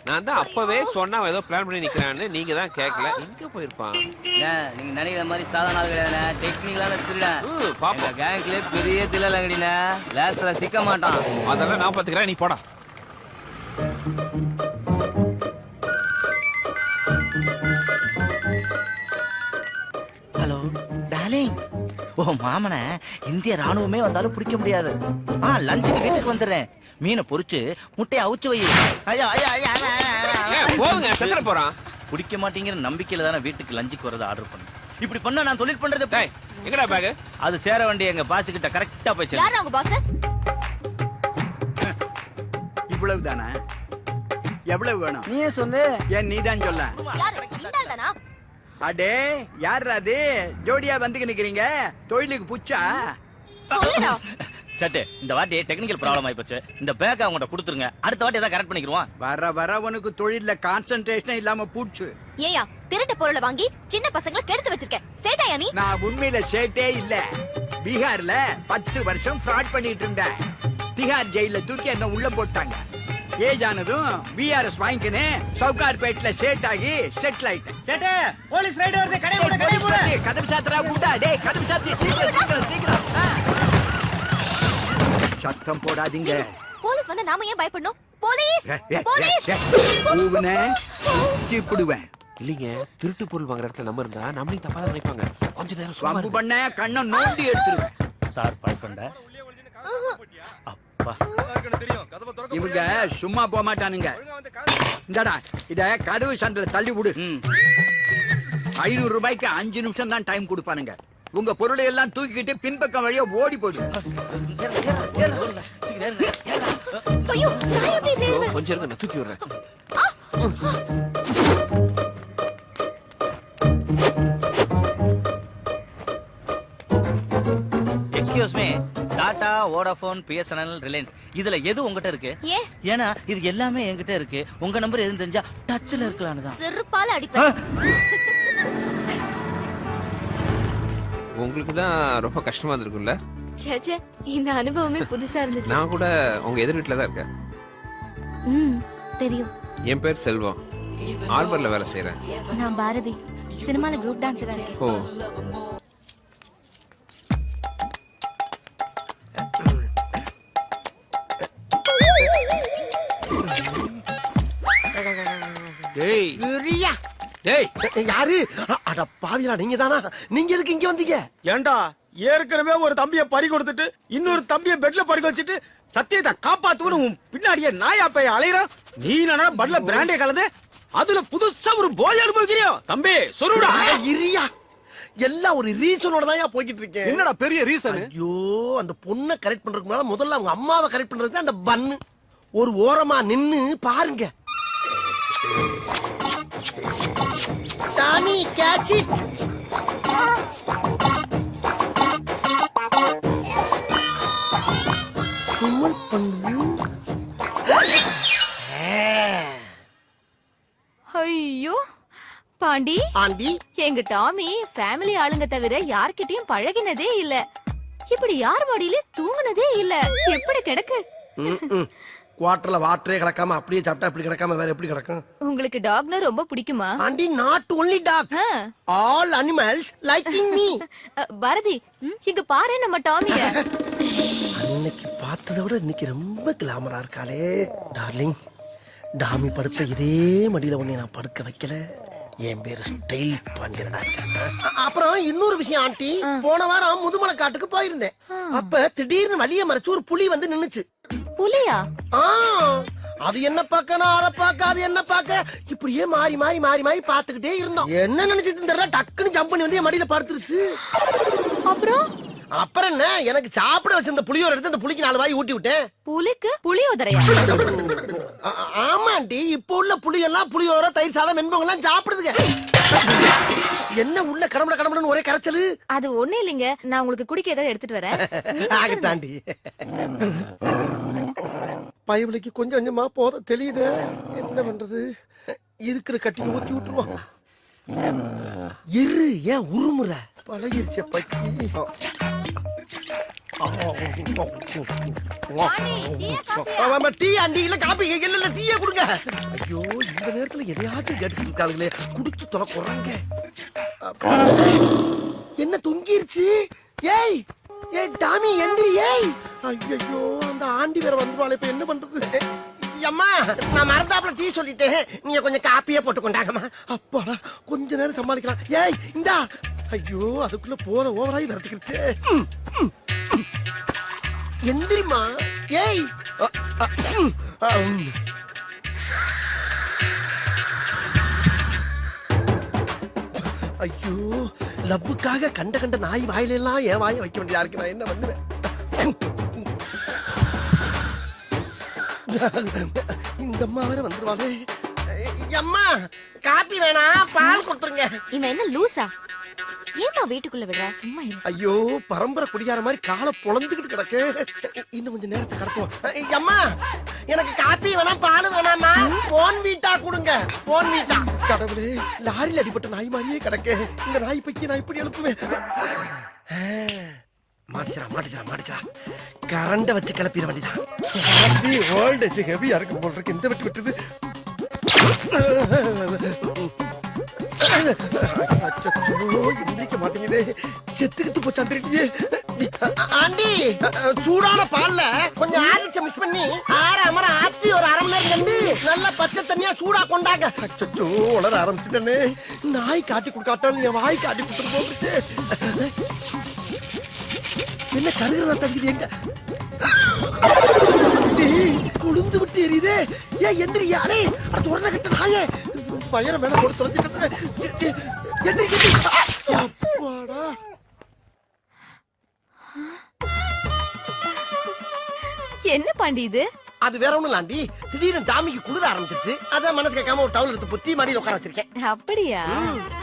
நான் தான் அப்பவே சொன்னா ஏதோ பிளான் பண்ணி நிக்கிறான்னு. நீங்க தான் கேட்கல. எங்க போயிருப்பான்? நீங்க நினைக்கிற மாதிரி சாதாரண ஆள் கிடையாதுண்ணே. டெக்னிக்கலான திருடன். பாப்பா கேங்க்ல பெரிய தில்லங்கடினா லாஸ்ட்ல சிக்க மாட்டான். அதெல்லாம் நான் பாத்துக்கிறேன். நீ போடா. Hello darling. ஓ மாமனை இந்திய ராணுவமே வந்தாலும் பிடிக்க முடியாது. லஞ்சுக்கு வீட்டுக்கு வந்துடுறேன். மீனை பொரிச்சு முட்டையை அவிச்சு வை. ஐயா ஐயா ஐயா போதுங்க செத்துற போறான். பிடிக்க மாட்டேங்கிற நம்பிக்கையில தானே வீட்டுக்கு லஞ்சுக்கு வரது ஆர்டர் பண்ணேன். இப்படி பண்ண நான் தொழில் பண்றது. டேய் எங்கடா பேக்? அது சேர வேண்டிய எங்க பாஸ் கிட்ட கரெக்டா போய் யாரா உங்க பாஸ்? இவ்வளவு தானே? எவ்வளவு வேணும்? நீயே சொல்லு. ஏன் நீதான் சொல்ல? யாரு? இந்தால் தானா? அடே யார் அது? ஜோடியா வந்து நிக்கிறீங்க. தொழிலுக்கு புச்சா? சொல்லுடா. சட்டே இந்த வாட்டி டெக்னிக்கல் ப்ராப்ளம் ஆயி போச்சு. இந்த பேக் அவங்கள்ட்ட கொடுத்துருங்க. அடுத்த வாட்டி ஏதாவது கரெக்ட் பண்ணிக்கிறோம். வர வர உனக்கு தொழில்ல கான்சென்ட்ரேஷன் இல்லாம பூச்சு. ஏயா திருட்ட பொருளை வாங்கி சின்ன பசங்களை கெடுத்து வச்சிருக்கேன். சேட்டாயா நீ? நான் உண்மையில சேட்டே இல்ல. பீகார்ல 10 வருஷம் ஃப்ராட் பண்ணிட்டு இருந்தேன். திஹார் ஜெயில தூக்கி என்ன உள்ள போட்டாங்க. ஏஜ் ஆனதும் விஆர்எஸ் வாங்கிக்கினே சவுகார்பேட்ல சேட் ஆகி செட்டில் ஆயிட்டேன். சேட்டே போலீஸ் ரைடு வருது. கடை மூடு கடை மூடு. கதவு சாத்துறா குண்டா. டேய் கதவு சாத்து சீக்கிரம் சீக்கிரம். சத்தம் போடாதீங்க. போலீஸ் வந்து நாம ஏன் பயப்படணும்? Police police. ஊவனே திப்புடுவேன். இல்லைங்க திருட்டு பொருள் வாங்குற இடத்துல நம்ம இருந்தா நம்மளையும் தப்பா தான் நினைப்பாங்க. கொஞ்ச நேரம் சும்மா வம்பு பண்ண கண்ணை நோண்டி எடுத்துருவேன். சார் பாய் ஃப்ரெண்டா? அப்பா இவங்க சும்மா போக மாட்டானுங்க. இந்தடா இத கதவு சந்தில தள்ளி விடு. 500 ரூபாய்க்கு 5 நிமிஷம் தான் டைம் கொடுப்பானுங்க. உங்க பொருளை எல்லாம் தூக்கிக்கிட்டு பின்பக்கம் வழியா ஓடி போடு. ஐயோ நான் எப்படி ஏறுவேன்? கொஞ்சம் இருங்க நான் தூக்கி விடுறேன். Excuse me. Tata, Vodafone, BSNL, Reliance இதுல எது உங்ககிட்ட இருக்கு? ஏன்னா இது எல்லாமே என்கிட்ட இருக்கு. உங்க நம்பர் எதுன்னு தெரிஞ்சா டச்ல இருக்கலாம்னு தான். செருப்பால அடிப்பேன். உங்களுக்கு தான் ரொம்ப கஷ்டமா இருந்திருக்கும்ல? சேச்சே இந்த அனுபவமே புதுசா இருந்துச்சு. நான் கூட உங்க எதிர் வீட்டுல தான் இருக்கேன். தெரியும். என் பேர் செல்வம். ஆர்பர்ல வேலை செய்யறேன். நான் பாரதி. சினிமால குரூப் டான்சரா இருக்கேன். ஓ டேய் டேய் யாரு? அட பாவியா நீங்க தானா? நீங்க எதுக்கு இங்க வந்தீங்க? ஏண்டா ஏற்கனவே ஒரு தம்பிய பறி கொடுத்துட்டு இன்னொரு தம்பிய பெட்ல பறி வச்சுட்டு சத்தியத்தை காப்பாத்துவனு உன் பின்னாடியே நாயா பைய அலையறான். நீ என்னடா பட்ல பிராண்டே கலந்து அதுல புதுசா ஒரு போதை அனுபவிக்கிறியோ? தம்பி சொல்லுடா. இரியா எல்லாம் ஒரு ரீசனோட தான் போய்கிட்டு இருக்கேன். என்னடா பெரிய ரீசன்? ஐயோ அந்த பொண்ணை கரெக்ட் பண்றதுக்கு முன்னால முதல்ல அவங்க அம்மாவை கரெக்ட் பண்றதுக்கு அந்த பன்னு ஒரு ஓரமா நின்னு பாருங்க. சாமி கேட்ச் இட். கமல் பண்ணு. பாண்டி ஆண்டி எங்க டாமி ஃபேமிலி ஆளுங்க தவிர யார்கிட்டயும் பழகினதே இல்ல. இப்படி யார் மடியில தூங்குனதே இல்ல. எப்படி கிடக்கு? குவார்டர்ல வாட்டரே கலக்காம அப்படியே சாப்பிட்டா இப்படி கிடக்காம வேற எப்படி கிடக்கும்? உங்களுக்கு டாக்னா ரொம்ப பிடிக்குமா? Aunty not only dog, all animals liking me. Bharathi இங்க பாரு நம்ம டாமிய. அன்னைக்கு பார்த்ததை விட இன்னைக்கு ரொம்ப கிளாமரா இருக்காளே. டார்லிங், டாமி படுத்த இதே மடியில உன்னை நான் படுக்க வைக்கல. என் பேரு ஸ்டைல் பாண்டியனா. அப்புறம் இன்னொரு விஷயம் ஆண்டி, போன வாரம் முதுமலை காட்டுக்கு போயிருந்தேன். அப்ப திடீர்னு வழிய மறைச்சு ஒரு புலி வந்து நின்னுச்சு. புலியா? அது என்ன பாக்க, நான் அதை பாக்க, அது என்ன பாக்க, இப்படியே மாறி மாறி மாறி மாறி பாத்துக்கிட்டே இருந்தோம். என்ன நினைச்சது தெரியல, டக்குன்னு ஜம்ப் பண்ணி வந்து என் மடியில படுத்துருச்சு. அப்புறம் என்ன, எனக்கு சாப்பிட வச்சிருந்த புளியோர எடுத்து அந்த புலிக்கு 4 வாய் ஊட்டி விட்டேன். புலிக்கு புளியோதரையா? ஆமாண்டி, இப்ப உள்ள புலி எல்லாம் புளியோர, தயிர் சாதம், வெண்பொங்கல் எல்லாம் சாப்பிடுதுங்க. என்ன உள்ள கடம்பட கடம்படன்னு ஒரே கரைச்சலு? அது ஒண்ணு இல்லைங்க, நான் உங்களுக்கு குடிக்க ஏதாவது எடுத்துட்டு வரேன். ஆகட்டாண்டி. பயவலிக்கு கொஞ்சம் கொஞ்சமா போத தெரியுது. என்ன பண்றது, இருக்கிற கட்டி ஊத்தி விட்டுருவோம். இரு, ஏன் உருமுற? பழகிருச்ச பக்கி. டீ ஆண்டி, இல்ல காப்பி, இல்ல டீயே கொடுங்க. ஐயோ, இந்த நேரத்துல எதையாச்சும் கேட்டுட்டு இருக்காளுங்களே, குடிச்சு தொலை குறங்க. என்ன தொங்கிருச்சு? ஏய் ஏய் டாமி, எந்திரி. ஏய் ஐயோ, அந்த ஆண்டி வேற வந்துருவாளே, இப்ப என்ன பண்றது? அம்மா, நான் மறந்தாப்புல டீ சொல்லிட்டேன், நீங்க கொஞ்சம் காப்பியே போட்டு கொண்டாங்கம்மா. அப்பாடா, கொஞ்ச நேரம் சமாளிக்கலாம். ஏய் இந்தா. ஐயோ, அதுக்குள்ள போத ஓவராய் வரத்துக்கிடுச்சு. எந்திரிமா. ஏய் ஐயோ, லவ்வுக்காக கண்ட கண்ட நாய் வாயில எல்லாம் என் வாயை வைக்க வேண்டியதா இருக்கு. நான் என்ன பண்ணுவேன்? இந்த அம்மா வேற வந்துருவாளே. அம்மா, காப்பி வேணாம், பால் கொடுத்துருங்க. இவன் என்ன லூசா? ஏமா வீட்டுக்குள்ள விடுற? சும்மா இரு. ஐயோ, பரம்பரை குடியார மாதிரி காலை பொளந்துகிட்டு கிடக்கு. இன்னும் கொஞ்சம் நேரத்தை கடத்துவோம். அம்மா, எனக்கு காப்பி வேணாம், பால் வேணாமா, போன் வீட்டா கொடுங்க. போன் வீட்டா. கடவுளே, லாரியில் அடிபட்ட நாய் மாதிரியே கிடக்கு. இந்த நாய் பைக்கி நான் இப்படி எழுப்புவேன். மாட்டிச்சா கரண்ட வச்சு கிளப்பிட வேண்டியதான். ஓல்டேஜ் ஹெவியா இருக்கும் போல் இருக்கு. இந்த விட்டு விட்டுது. எந்திரிக்க மாட்டேங்குது. செத்துக்கிட்டு போச்சாந்திரியே. ஆண்டி, சூடான பால்ல கொஞ்சம் ஆரிச்ச மிஸ் பண்ணி ஆற ஆத்தி ஒரு 1/2 மணி நேரம் கண்டு நல்ல பச்சை தண்ணியா சூடா கொண்டாங்க. அச்சோ, உளர ஆரம்பிச்சுட்டேன்னு. நாய் காட்டி கொடுக்காட்டாலும் என் வாய் காட்டி கொடுத்துட்டு போகுது. என்ன கருகிறதா தகுதி? எங்க கொழுந்து விட்டு எரியுதே. ஏன் எந்திரி யாரே, அது உடனே கட்ட நாயே. பயிர மேல போட்டு தொலைஞ்சிட்டு அப்பாடா. என்ன பாண்டி இது? அது வேற ஒண்ணும் இல்லாண்டி, திடீர்னு டாமிக்கு குளிர ஆரம்பிச்சிருச்சு. அதான் மனசு கேட்காம ஒரு டவுல் எடுத்து பொத்தி மடியில உட்கார வச்சிருக்கேன். அப்படியா?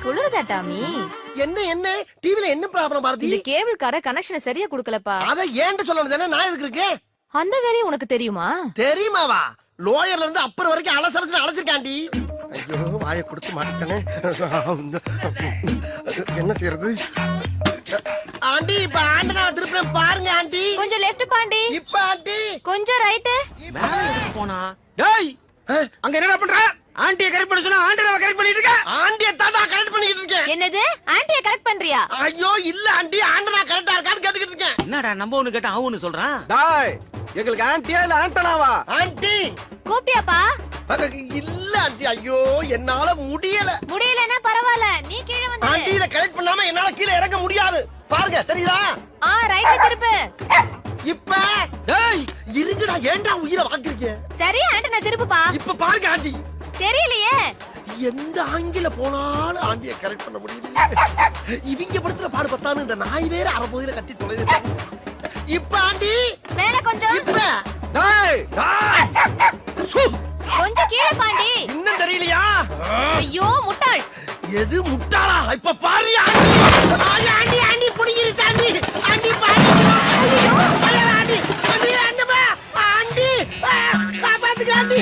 குளிரதா டாமி? என்ன டிவில என்ன ப்ராப்ளம் பாரதி? இந்த கேபிள் கார கனெக்ஷனை சரியா கொடுக்கலப்பா. அத ஏன்ட்டு சொல்லணும் தானே, நான் எதுக்கு இருக்கேன்? அந்த வேலையும் உனக்கு தெரியுமா? தெரியுமாவா? லோயர்ல இருந்து அப்பர் வரைக்கும் அலசலத்துல அழைச்சிருக்காண்டி. ஐயோ, வாயை கொடுத்து மாட்டிட்டனே. என்ன செய்யறது? ஆண்டி, இப்ப ஆண்டனா திருப்பி பாருங்க ஆண்டி. கொஞ்சம் லெஃப்ட் பாண்டி. இப்ப ஆண்டி கொஞ்சம் ரைட். போனா டேய், அங்க என்னடா பண்ற? ஆண்டியை கரெக்ட் பண்ண சொன்னா ஆண்டனாவை கரெக்ட் பண்ணிட்டு இருக்க. ஆண்டியை தாண்டா கரெக்ட் பண்ணிட்டு இருக்கேன். என்னது? ஆண்டியை கரெக்ட் பண்றியா? ஐயோ இல்ல ஆண்டி, ஆண்டனா கரெக்டா இருக்கான்னு கேட்டுக்கிட்டு இருக்கேன். என்னடா நம்ம ஒண்ணு கேட்டா அவன் ஒண்ணு சொல்றான். டேய், எங்களுக்கு ஆண்டியா இல்ல ஆண்டனாவா? ஆண்டி கூப்பியாப்பா? இல்ல ஆண்டி, ஐயோ என்னால முடியலன்னா பரவாயில்ல, நீ கீழே வந்து. ஆண்டி, இத கரெக்ட் பண்ணாம என்னால கீழே இறங்க முடியாது. பாருங்க, தெரியுதா? ரைட் திருப்பு. இப்ப டேய் இருங்கடா, ஏன்டா உயிரை வாங்குறீங்க? சரி, ஆண்டனா திருப்புப்பா. இப்ப பாருங்க ஆண்டி. தெரியலையே, எந்த ஆங்கில போனாலும் ஆண்டியை கரெக்ட் பண்ண முடியல. இவங்க படுத்துற பாடு பத்தானு இந்த நாய் வேற அரைப்பகுதியில கட்டி தொலைது. இப்ப ஆண்டி மேல கொஞ்சம். இப்ப டேய் கொஞ்சம் கீழே பாண்டி. இன்னும் தெரியலையா? ஐயோ முட்டாள். எது முட்டாளா? இப்ப பாரு ஆண்டி. ஆண்டி ஆண்டி புடிங்கிருச்சு ஆண்டி. ஆண்டி பாரு. ஐயோ ஆண்டி ஆண்டி பா ஆண்டி காப்பாத்துங்க ஆண்டி.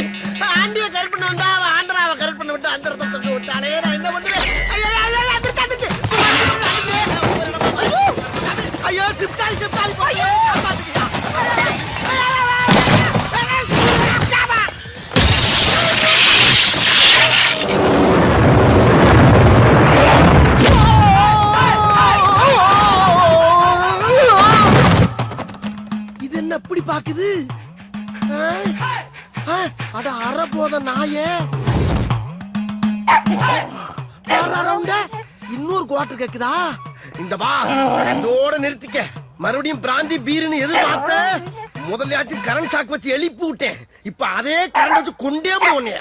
ஆண்டியை கரெக்ட் பண்ண வந்தா ஆண்டராவை கரெக்ட் பண்ண விட்டு அந்த ரத்தத்தை விட்டாலே நான் என்ன பண்ணுவேன்? பாக்குது. அட அற போத நாயே. இன்னொரு குவார்டர் கேக்குதா? இந்த பா இதோட நிறுத்திக்க. மறுபடியும் பிராந்தி பீருன்னு எதிர்பார்த்த முதல்ல கரண்ட் ஷாக் வச்சு எழுப்பி விட்டேன். இப்ப அதே கரண்ட் வச்சு கொண்டே போனே.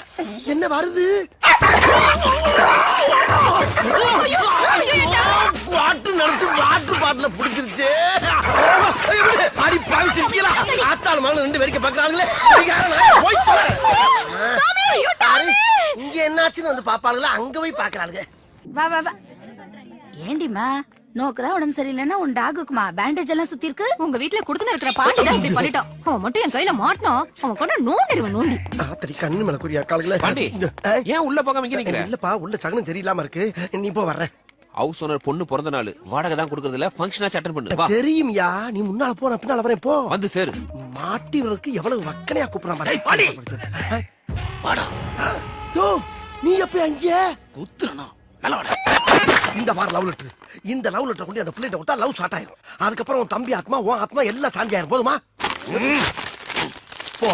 என்ன வருது? வாட்டு நினைச்சு வாட்டு பாட்டுல புடிச்சிருச்சு. அடி பாவிச்சிருக்கீங்களா? ஆத்தாள் மகன் ரெண்டு வேடிக்கை பாக்குறாங்களே. இங்க என்னாச்சுன்னு வந்து பாப்பாளுங்களா? அங்க போய் பாக்குறாளுங்க. வா வா வா. ஏண்டிமா நோக்குதான் உடம்பு சரியில்லைன்னா உன் டாகுக்குமா பேண்டேஜ் எல்லாம் சுத்தி இருக்கு. உங்க வீட்டுல குடுத்துன இருக்கிற பாட்டி தான் இப்படி பண்ணிட்டான். அவன் மட்டும் என் கையில மாட்டணும். அவன் கொண்டு நோண்டிடுவன் நோண்டி. ஆத்தடி கண்ணு மேல குறியா காலுங்களே. பாண்டி ஏன் உள்ள போகாம இங்க நிக்கிற? இல்லப்பா உள்ள சகனம் தெரியலாம இருக்கு. நீ போ வர்றேன். ஹவுஸ் ஓனர் பொண்ணு பிறந்த நாள் வாடகை தான் கொடுக்கறது இல்ல. ஃபங்க்ஷனா அட்டெண்ட் பண்ணு. வா. தெரியும்யா. நீ முன்னால போ, நான் பின்னால வரேன். போ வந்து சேரு. மாட்டிவருக்கு எவ்வளவு வக்கனையா கூப்பிடுறான் பாரு. வாடா. யோ நீ எப்ப அங்க குத்துறனா? நல்லா வாடா. இந்த மாதிரி லவ் லெட்டர், இந்த லவ் லெட்டர் கொண்டு அந்த பிள்ளைகிட்ட விட்டா லவ் ஸ்டார்ட் ஆயிரும். அதுக்கப்புறம் உன் தம்பி ஆத்மா உன் ஆத்மா எல்லாம் சாந்தி ஆயிரும். போதுமா? போ.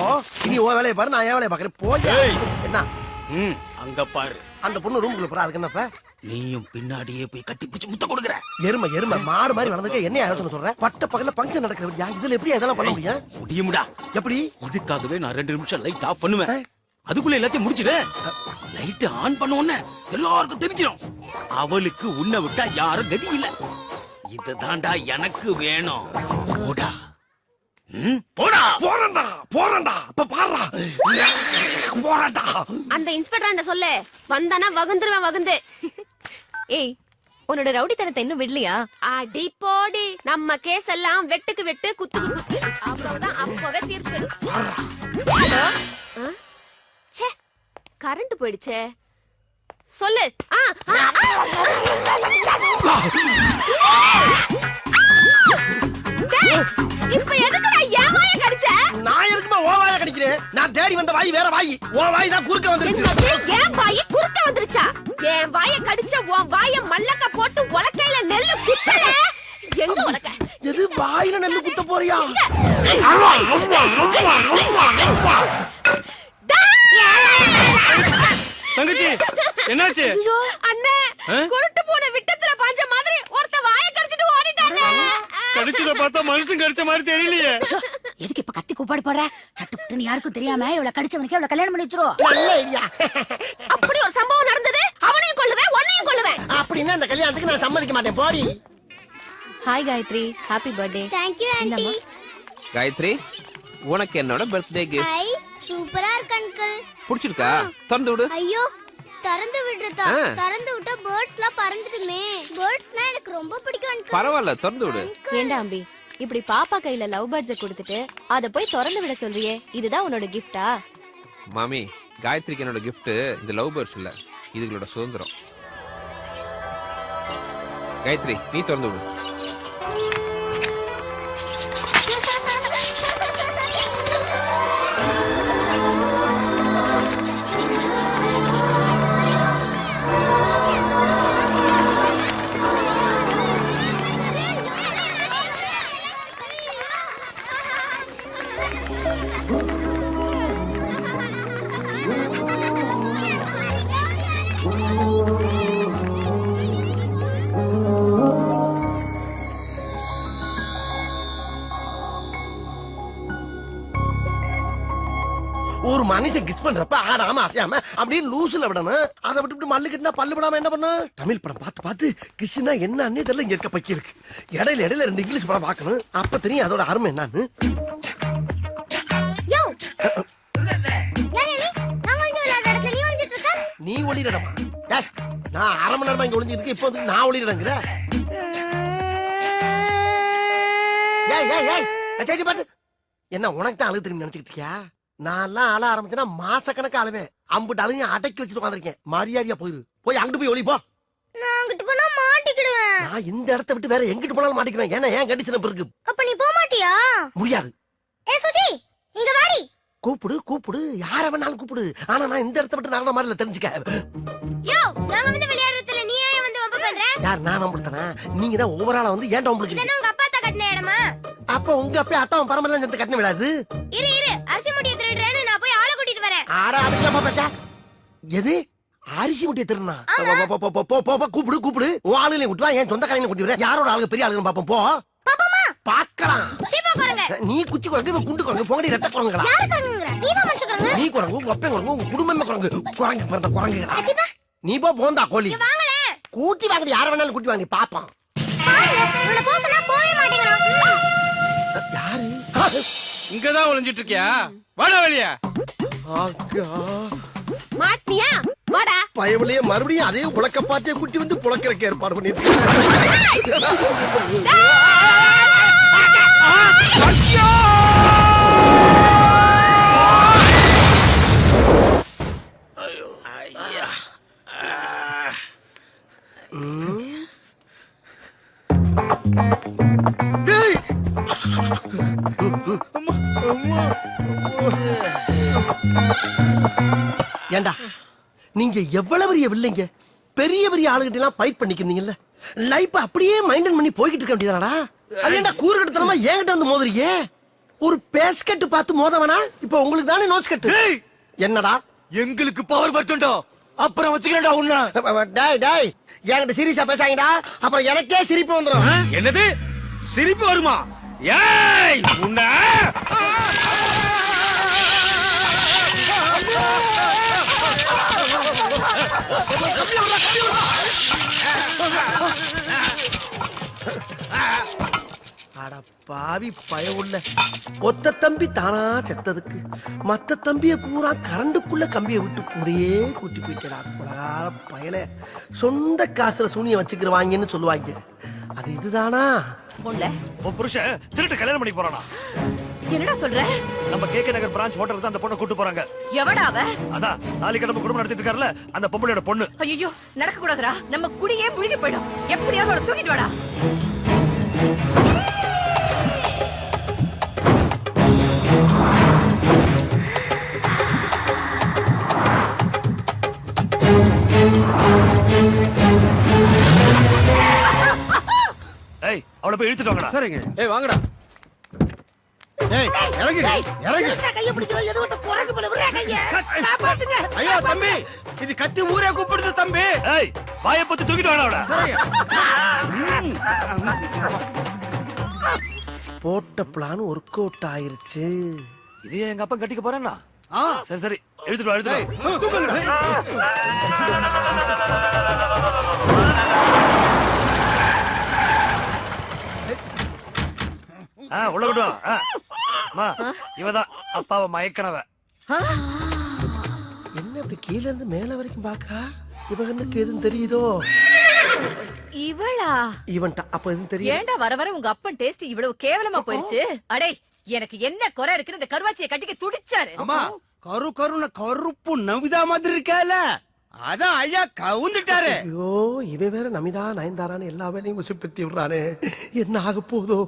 இனி உன் வேலையை பாரு, நான் என் வேலையை பாக்குறேன். போய் என்ன அங்க பாரு. அந்த பொண்ணு ரூமுக்குள்ள போறா. அதுக்கு என்னப்ப? நீயும் பின்னாடியே போய் கட்டி பிடிச்சு முத்த கொடுக்குற. எருமை எருமை மாடு மாதிரி வளர்ந்துக்க. என்ன யோசனை சொல்றேன்? பட்ட பகல்ல பங்கன் நடக்கிறதா? இதுல எப்படி அதெல்லாம் பண்ண முடியும்? முடியும்டா. எப்படி? இதுக்காகவே நான் 2 நிமிஷம் லைட் ஆஃப் பண்ணுவேன். அதுக்குள்ள எல்லாத்தையும் முடிச்சிடு. லைட் ஆன் பண்ண உடனே எல்லாருக்கும் தெரிஞ்சிடும். அவளுக்கு உன்னை விட்டா யாரும் கதி இல்ல. இதுதான்டா எனக்கு வேணும். போடா. போடா. போறண்டா போறண்டா. இப்ப பாறா. போறண்டா. அந்த இன்ஸ்பெக்டர் சொல்ல வந்தானா வகுந்துருவேன் வகுந்து. ஏய் உன்னோட ரவுடித்தனத்தை இன்னும் விடலையா? அடி போடி. நம்ம கேஸ் எல்லாம் வெட்டுக்கு வெட்டு குத்துக்கு குத்து. அவ்வளவுதான். அப்பவே தீர்ப்பு. ச்சே கரண்ட் போயிடுச்சே. சொல்லு. இப்ப எதுக்குடா என் வாயை கடிச்ச? நான் எதுக்குமா ஓ வாயை கடிக்கிறேன்? நான் தேடி வந்த வாய் வேற வாய். ஓ வாய் தான் குறுக்க வந்துருச்சு. என் வாய் குறுக்க வந்துருச்சா? என் வாயை கடிச்ச உன் வாயை மல்லக்க போட்டு உலக்கையில நெல்லு குத்தல. எங்க உலக்க? எது வாயில நெல்லு குத்த போறியா? தங்கச்சி என்னாச்சு? அண்ணே குருட்டு போன விட்டத்துல பாஞ்ச மாதிரி ஒருத்த வாயை கடிச்சிட்டு ஓடிட்டானே. கடிச்சத பார்த்தா மனுஷன் கடிச்ச மாதிரி தெரியலையே. எதுக்கு இப்ப கத்தி கூப்பாடு போடுற? சட்டுப்புட்டுன்னு யாருக்கும் தெரியாம இவள கடிச்சவனுக்கு இவள கல்யாணம் பண்ணி வச்சிரோ. நல்ல ஐடியா. அப்படி ஒரு சம்பவம் நடந்தது. அவனையும் கொல்லுவேன் உன்னையும் கொல்லுவேன். அப்படின்னா அந்த கல்யாணத்துக்கு நான் சம்மதிக்க மாட்டேன். போடி. Hi Gayathri, happy birthday. Thank you aunty. Gayathri உனக்கு என்னோட பர்த்டே கிஃப்ட். ஐ சூப்பரா இருக்கு அங்கிள். பிடிச்சிருக்கா? திறந்து விடு. ஐயோ திறந்து விடுறதா? திறந்து விட்டா பேர்ட்ஸ்லாம் பறந்துடுமே. பேர்ட்ஸ்னா எனக்கு ரொம்ப பிடிக்கும் அங்கிள். பரவாயில்ல திறந்து விடு. ஏண்டா அம்பி இப்படி பாப்பா கையில லவ் பேர்ட்ஸ் கொடுத்துட்டு அத போய் திறந்து விட சொல்றியே, இதுதான் உன்னோட கிஃப்டா? மாமி காயத்ரிக்கு என்னோட கிஃப்ட் இந்த லவ் பேர்ட்ஸ் இல்ல, இதுகளோட சுதந்திரம். காயத்ரி நீ திறந்து விடு. ஒரு மனுஷன் கிஸ் பண்றப்ப ஆடாம அசையாம அப்படியே லூசுல விடணும். அதை விட்டு மல்லு கட்டினா பல்லு விடாம என்ன பண்ண? தமிழ் படம் பார்த்து பார்த்து கிஸ்னா என்னன்னே தெரியல. இங்க இருக்க பக்கி இருக்கு. இடையில இடையில 2 இங்கிலீஷ் படம் பார்க்கணும். அப்ப தெரியும் அதோட அருமை என்னன்னு. நீ ஒளிரடமா? நான் 1/2 மணி நேரமா இங்க ஒளிஞ்சிட்டு இருக்கேன். இப்போ வந்து நான் ஒளிரடங்கிற. என்ன உனக்கு தான் அழுகு திரும்பி நினைச்சுக்கிட்டு இருக்கியா? நான் அழ ஆரம்பிச்சேன்னா மாசக்கணக்கா அழுவேன். அம்புட்டு அழுங்க அடக்கி வச்சுட்டு உட்காந்துருக்கேன். மரியாதையா போயிரு. போய் அங்கிட்டு போய் ஒளி போ. நான் அங்கிட்டு போனா மாட்டிக்கிடுவேன். நான் இந்த இடத்தை விட்டு வேற எங்கிட்டு போனாலும் மாட்டிக்கிறேன். ஏன்னா ஏன் கண்டிஷன் இருக்கு. அப்ப நீ போக மாட்டியா? முடியாது. ஏ சுஜி இங்க வாடி. கூப்பிடு கூப்பிடு, யார வேணாலும் கூப்பிடு. ஆனா நான் இந்த இடத்தை விட்டு நடந்த மாதிரி தெரிஞ்சுக்க. யோ நாங்க வந்து விளையாடுறதுல நீ ஏன் வந்து வம்பு பண்ற? யார் நான் வம்புறதனா? நீங்க தான் ஓவராலா வந்து ஏன் வம்புறீங்க? இதெல்லாம் உங்க அப்பா தான் கட்டின இடமா? அப்ப உங்க அப்பா அத்தாவும் பரம்பரை சேர்த்து கட்டின விடாது. இரு அரிசி மூட்டைய திருடுறேன்னு நான் போய் ஆளை கூட்டிட்டு வரேன். ஆட அதுக்கு பேட்டா எது அரிசி முட்டையை திருடுனா? கூப்பிடு உன் ஆளுங்களையும் கூட்டு வா, என் சொந்த கலையில கூட்டி வர. யாரோட ஆளுங்க பெரிய ஆளுங்க பாப்போம் போ. பாக்கலாம். நீ குச்சி குரங்கு, இவன் குண்டு குரங்கு, போங்கடி ரெட்ட குரங்குங்களா? நீ குரங்கு, உங்க அப்பன் குரங்கு, உங்க குடும்பமே குரங்கு. குரங்கு பிறந்த குரங்குங்களா? நீ போ போந்தா கோழி. கூட்டி வாங்கடி, யார வேணாலும் கூட்டி வாங்கி பாப்பான். யாரு? இங்கதான் ஒளிஞ்சிட்டு இருக்கியா? வாடா வெளிய. மாட்டியா? வாடா. பயவலையே மறுபடியும் அதே உலக்க பாட்டியை கூட்டி வந்து புலக்கிறக்க ஏற்பாடு பண்ணிட்டு. ஏண்டா நீங்க எவ்வளவு பெரிய வில்லைங்க, பெரிய பெரிய ஆளுகிட்ட எல்லாம் ஃபைட் பண்ணிக்கிறீங்கல்ல, லைஃப் அப்படியே மைண்டன் பண்ணி போய்கிட்டு இருக்க வேண்டியதானடா? அது ஏண்டா கூறுகட்டத்தனமா ஏங்கிட்ட வந்து மோதுறீங்க? ஒரு பேஸ்கெட் பார்த்து மோதவனா? இப்ப உங்களுக்கு தானே நோஸ் கட்டு. என்னடா எங்களுக்கு பவர் பட்டுண்டோ, அப்புறம் வச்சுக்கிறேன்டா உன்ன. டேய் டேய் என்கிட்ட சீரியஸா பேசாங்கடா, அப்புறம் எனக்கே சிரிப்பு வந்துடும். என்னது சிரிப்பு வருமா? ஏய் உன்ன அட பாவி பயவுள்ள ஒத்த தம்பி தானா செத்ததுக்கு மத்த தம்பிய பூரா கரண்டுக்குள்ள கம்பியை விட்டு கூடயே கூட்டி போயிட்டா. குலகார பயல சொந்த காசுல சூனிய வச்சுக்கிறவாங்கன்னு சொல்லுவாங்க. அது இதுதானா? உன் புருஷன் திருட்டு கல்யாணம் பண்ணி போறானா? என்னடா சொல்ற? நம்ம கேகே நகர் பிரான்ச் ஹோட்டலுக்கு தான் அந்த பொண்ணை கூட்டு போறாங்க. எவடா அவ? அதான் தாலி கடமை குடும்பம் நடத்திட்டு இருக்காருல அந்த பொம்பளையோட பொண்ணு. ஐயோ நடக்க கூடாதுடா, நம்ம குடியே முழுகி போயிடும். எப்படியாவது அவளை தூக்கிட்டு வாடா. ஏய் அவளை போய் இழுத்துட்டு வாங்கடா. சரிங்க. ஏய் வாங்கடா. ஏய் இறங்கி இறங்கி. கைய பிடிக்கிறோம், எது விட்டு குரங்கு போல விடுறா கைய. காப்பாத்துங்க. ஐயோ தம்பி, இது கத்தி ஊரே கூப்பிடுது தம்பி. ஏய் வாயை பத்தி தூக்கிட்டு வாடா அவளை. சரிங்க. போட்ட பிளான் ஒர்க் அவுட் ஆயிருச்சு. இது எங்க அப்பா கட்டிக்க போறேன்னா? ஆ சரி சரி எடுத்துட்டு வா எடுத்துட்டு வா. தூக்குங்கடா. உள்ள விடுவா. அம்மா இவதான் அப்பாவை மயக்கனவ. என்ன இப்படி கீழ இருந்து மேல வரைக்கும் பாக்குறா? இவனுக்கு எதுவும் தெரியுதோ? இவளா? இவன்டா அப்ப எதுவும் தெரியும்? ஏண்டா வர வர உங்க அப்பன் டேஸ்ட் இவ்வளவு கேவலமா போயிருச்சு? அடே எனக்கு என்ன குறை இருக்குன்னு இந்த கருவாச்சியை கட்டிக்க துடிச்சாரு. அம்மா கரு கருன கருப்பு நமிதா மாதிரி இருக்கால, அதான் ஐயா கவுந்துட்டாரு. ஐயோ இவன் வேற நமிதா நயன்தாரான்னு எல்லா வேலையும் உசுப்பத்தி விடுறானே, என்ன ஆக போதோ?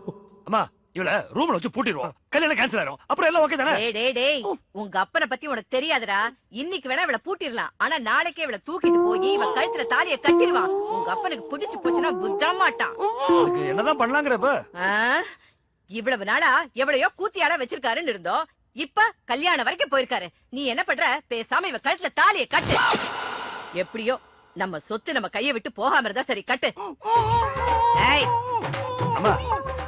அம்மா இவள ரூம்ல வச்சு பூட்டிடுவோம், கல்யாணம் கேன்சல் ஆயிரும், அப்புறம் எல்லாம் ஓகே தானே? டேய் உங்க அப்பனை பத்தி உனக்கு தெரியாதுடா. இன்னைக்கு வேணா இவளை பூட்டிடலாம், ஆனா நாளைக்கே இவளை தூக்கிட்டு போய் இவ கழுத்துல தாலிய கட்டிடுவான். உங்க அப்பனுக்கு பிடிச்சு போச்சுன்னா விட மாட்டான். அதுக்கு என்னதான் பண்ணலாங்கிறப்ப? இவ்வளவு நாளா எவ்வளையோ கூத்தியால வச்சிருக்காருன்னு இருந்தோம், இப்ப கல்யாணம் வரைக்கும் போயிருக்காரு. நீ என்ன பண்ற? பேசாம இவ கழுத்துல தாலிய கட்டு. எப்படியோ நம்ம சொத்து நம்ம கைய விட்டு போகாம இருந்தா சரி, கட்டு. அம்மா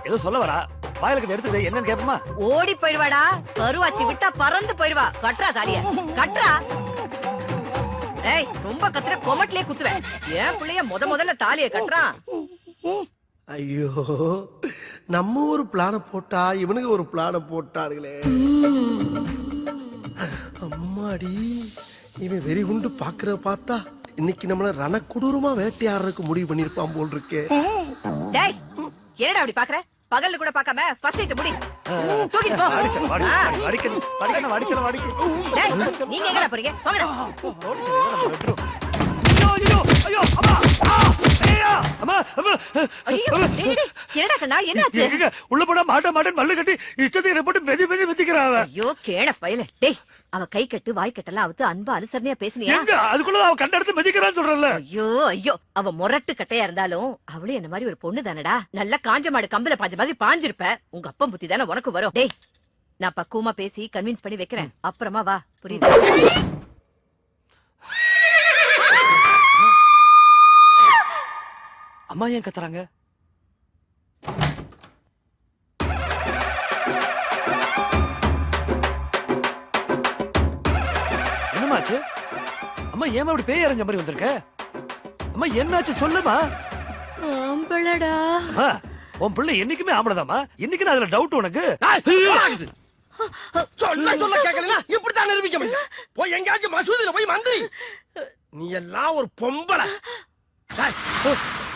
ஏதோ சொல்ல வரா, வாயிலுக்கு எடுத்து என்னன்னு கேப்பமா? ஓடி போயிருவாடா, கருவாச்சி விட்டா பறந்து போயிருவா. கட்டுறா தாலிய, கட்டுறா. ஏய் ரொம்ப கத்துற கொமட்லயே குத்துவேன். ஏன் பிள்ளைய முதல்ல தாலிய கட்டுறான். ஐயோ நம்ம ஒரு பிளான போட்டா இவனுக்கு ஒரு பிளான போட்டார்களே. அம்மாடி இவன் வெறி குண்டு பாக்குற பார்த்தா இன்னைக்கு நம்மள ரணக்குடூரமா வேட்டையாடுறதுக்கு முடிவு பண்ணிருப்பான் போல் இருக்கே. டேய் என்னடா அப்படி பாக்குற? பகல்ல கூட பார்க்காம ஃபர்ஸ்ட் நைட் முடி. தூக்கிட்டு போ. டேய் நீங்க எங்கடா போறீங்க? போங்கடா. ஐயோ ஐயோ அம்மா ஐயா அம்மா அம்மா ஐயோ டேய், டேய், என்னடா கண்ணா என்னாச்சு? எங்க உள்ள போனா மாட்ட மல்லு கட்டி இஷ்டத்துக்கு என்ன போட்டு மெதி மிதிக்கிறான் ஐயோ கேட பயல டேய் அவ கை கட்டு வாய் கட்டெல்லாம் அவுத்து அன்பா அனுசரணையா பேசுனியா? எங்க அதுக்குள்ள அவ கண்ட இடத்துல மிதிக்கிறான்னு சொல்றல. ஐயோ ஐயோ அவ முரட்டு கட்டையா இருந்தாலும் அவளே என்ன மாதிரி ஒரு பொண்ணு தானடா. நல்லா காஞ்ச மாடு கம்பல பாஞ்ச மாதிரி பாஞ்சிருப்ப. உங்க அப்பன் புத்தி தானே உனக்கு வரும். டேய் நான் பக்குவமா பேசி கன்வின்ஸ் பண்ணி வைக்கிறேன். அப்புறமா வா, புரியுது? அம்மா ஏன் கத்துறாங்க? என்னமாச்சு? அம்மா ஏமா இப்படி பேய் இறங்க மாதிரி வந்திருக்க? அம்மா என்னாச்சு சொல்லுமா? ஆம்பளடா. உன் பிள்ளை என்னைக்குமே ஆம்பளதாமா. இன்னைக்கு நான் அதுல டவுட் உனக்கு. சொல்ல கேட்கல இப்படித்தான் நிரூபிக்க முடியும். போய் எங்கேயாச்சும் மசூதியில போய் மந்திரி. நீ எல்லாம் ஒரு பொம்பளை.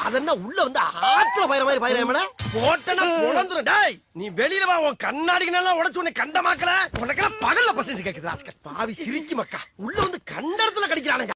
அதென்ன உள்ள வந்து ஆத்துல பயிர மாதிரி பயிரமல போட்டனா பொளந்துரும். டேய் நீ வெளியில வா. உன் கண்ணாடிக்கு நல்லா உடைச்சு உன்னை கண்டமாக்கல. உனக்கெல்லாம் பகல்ல பசங்க கேக்குது. பாவி சிரிக்கு மக்கா. உள்ள வந்து கண்ட இடத்துல கடிக்கிறானுங்க.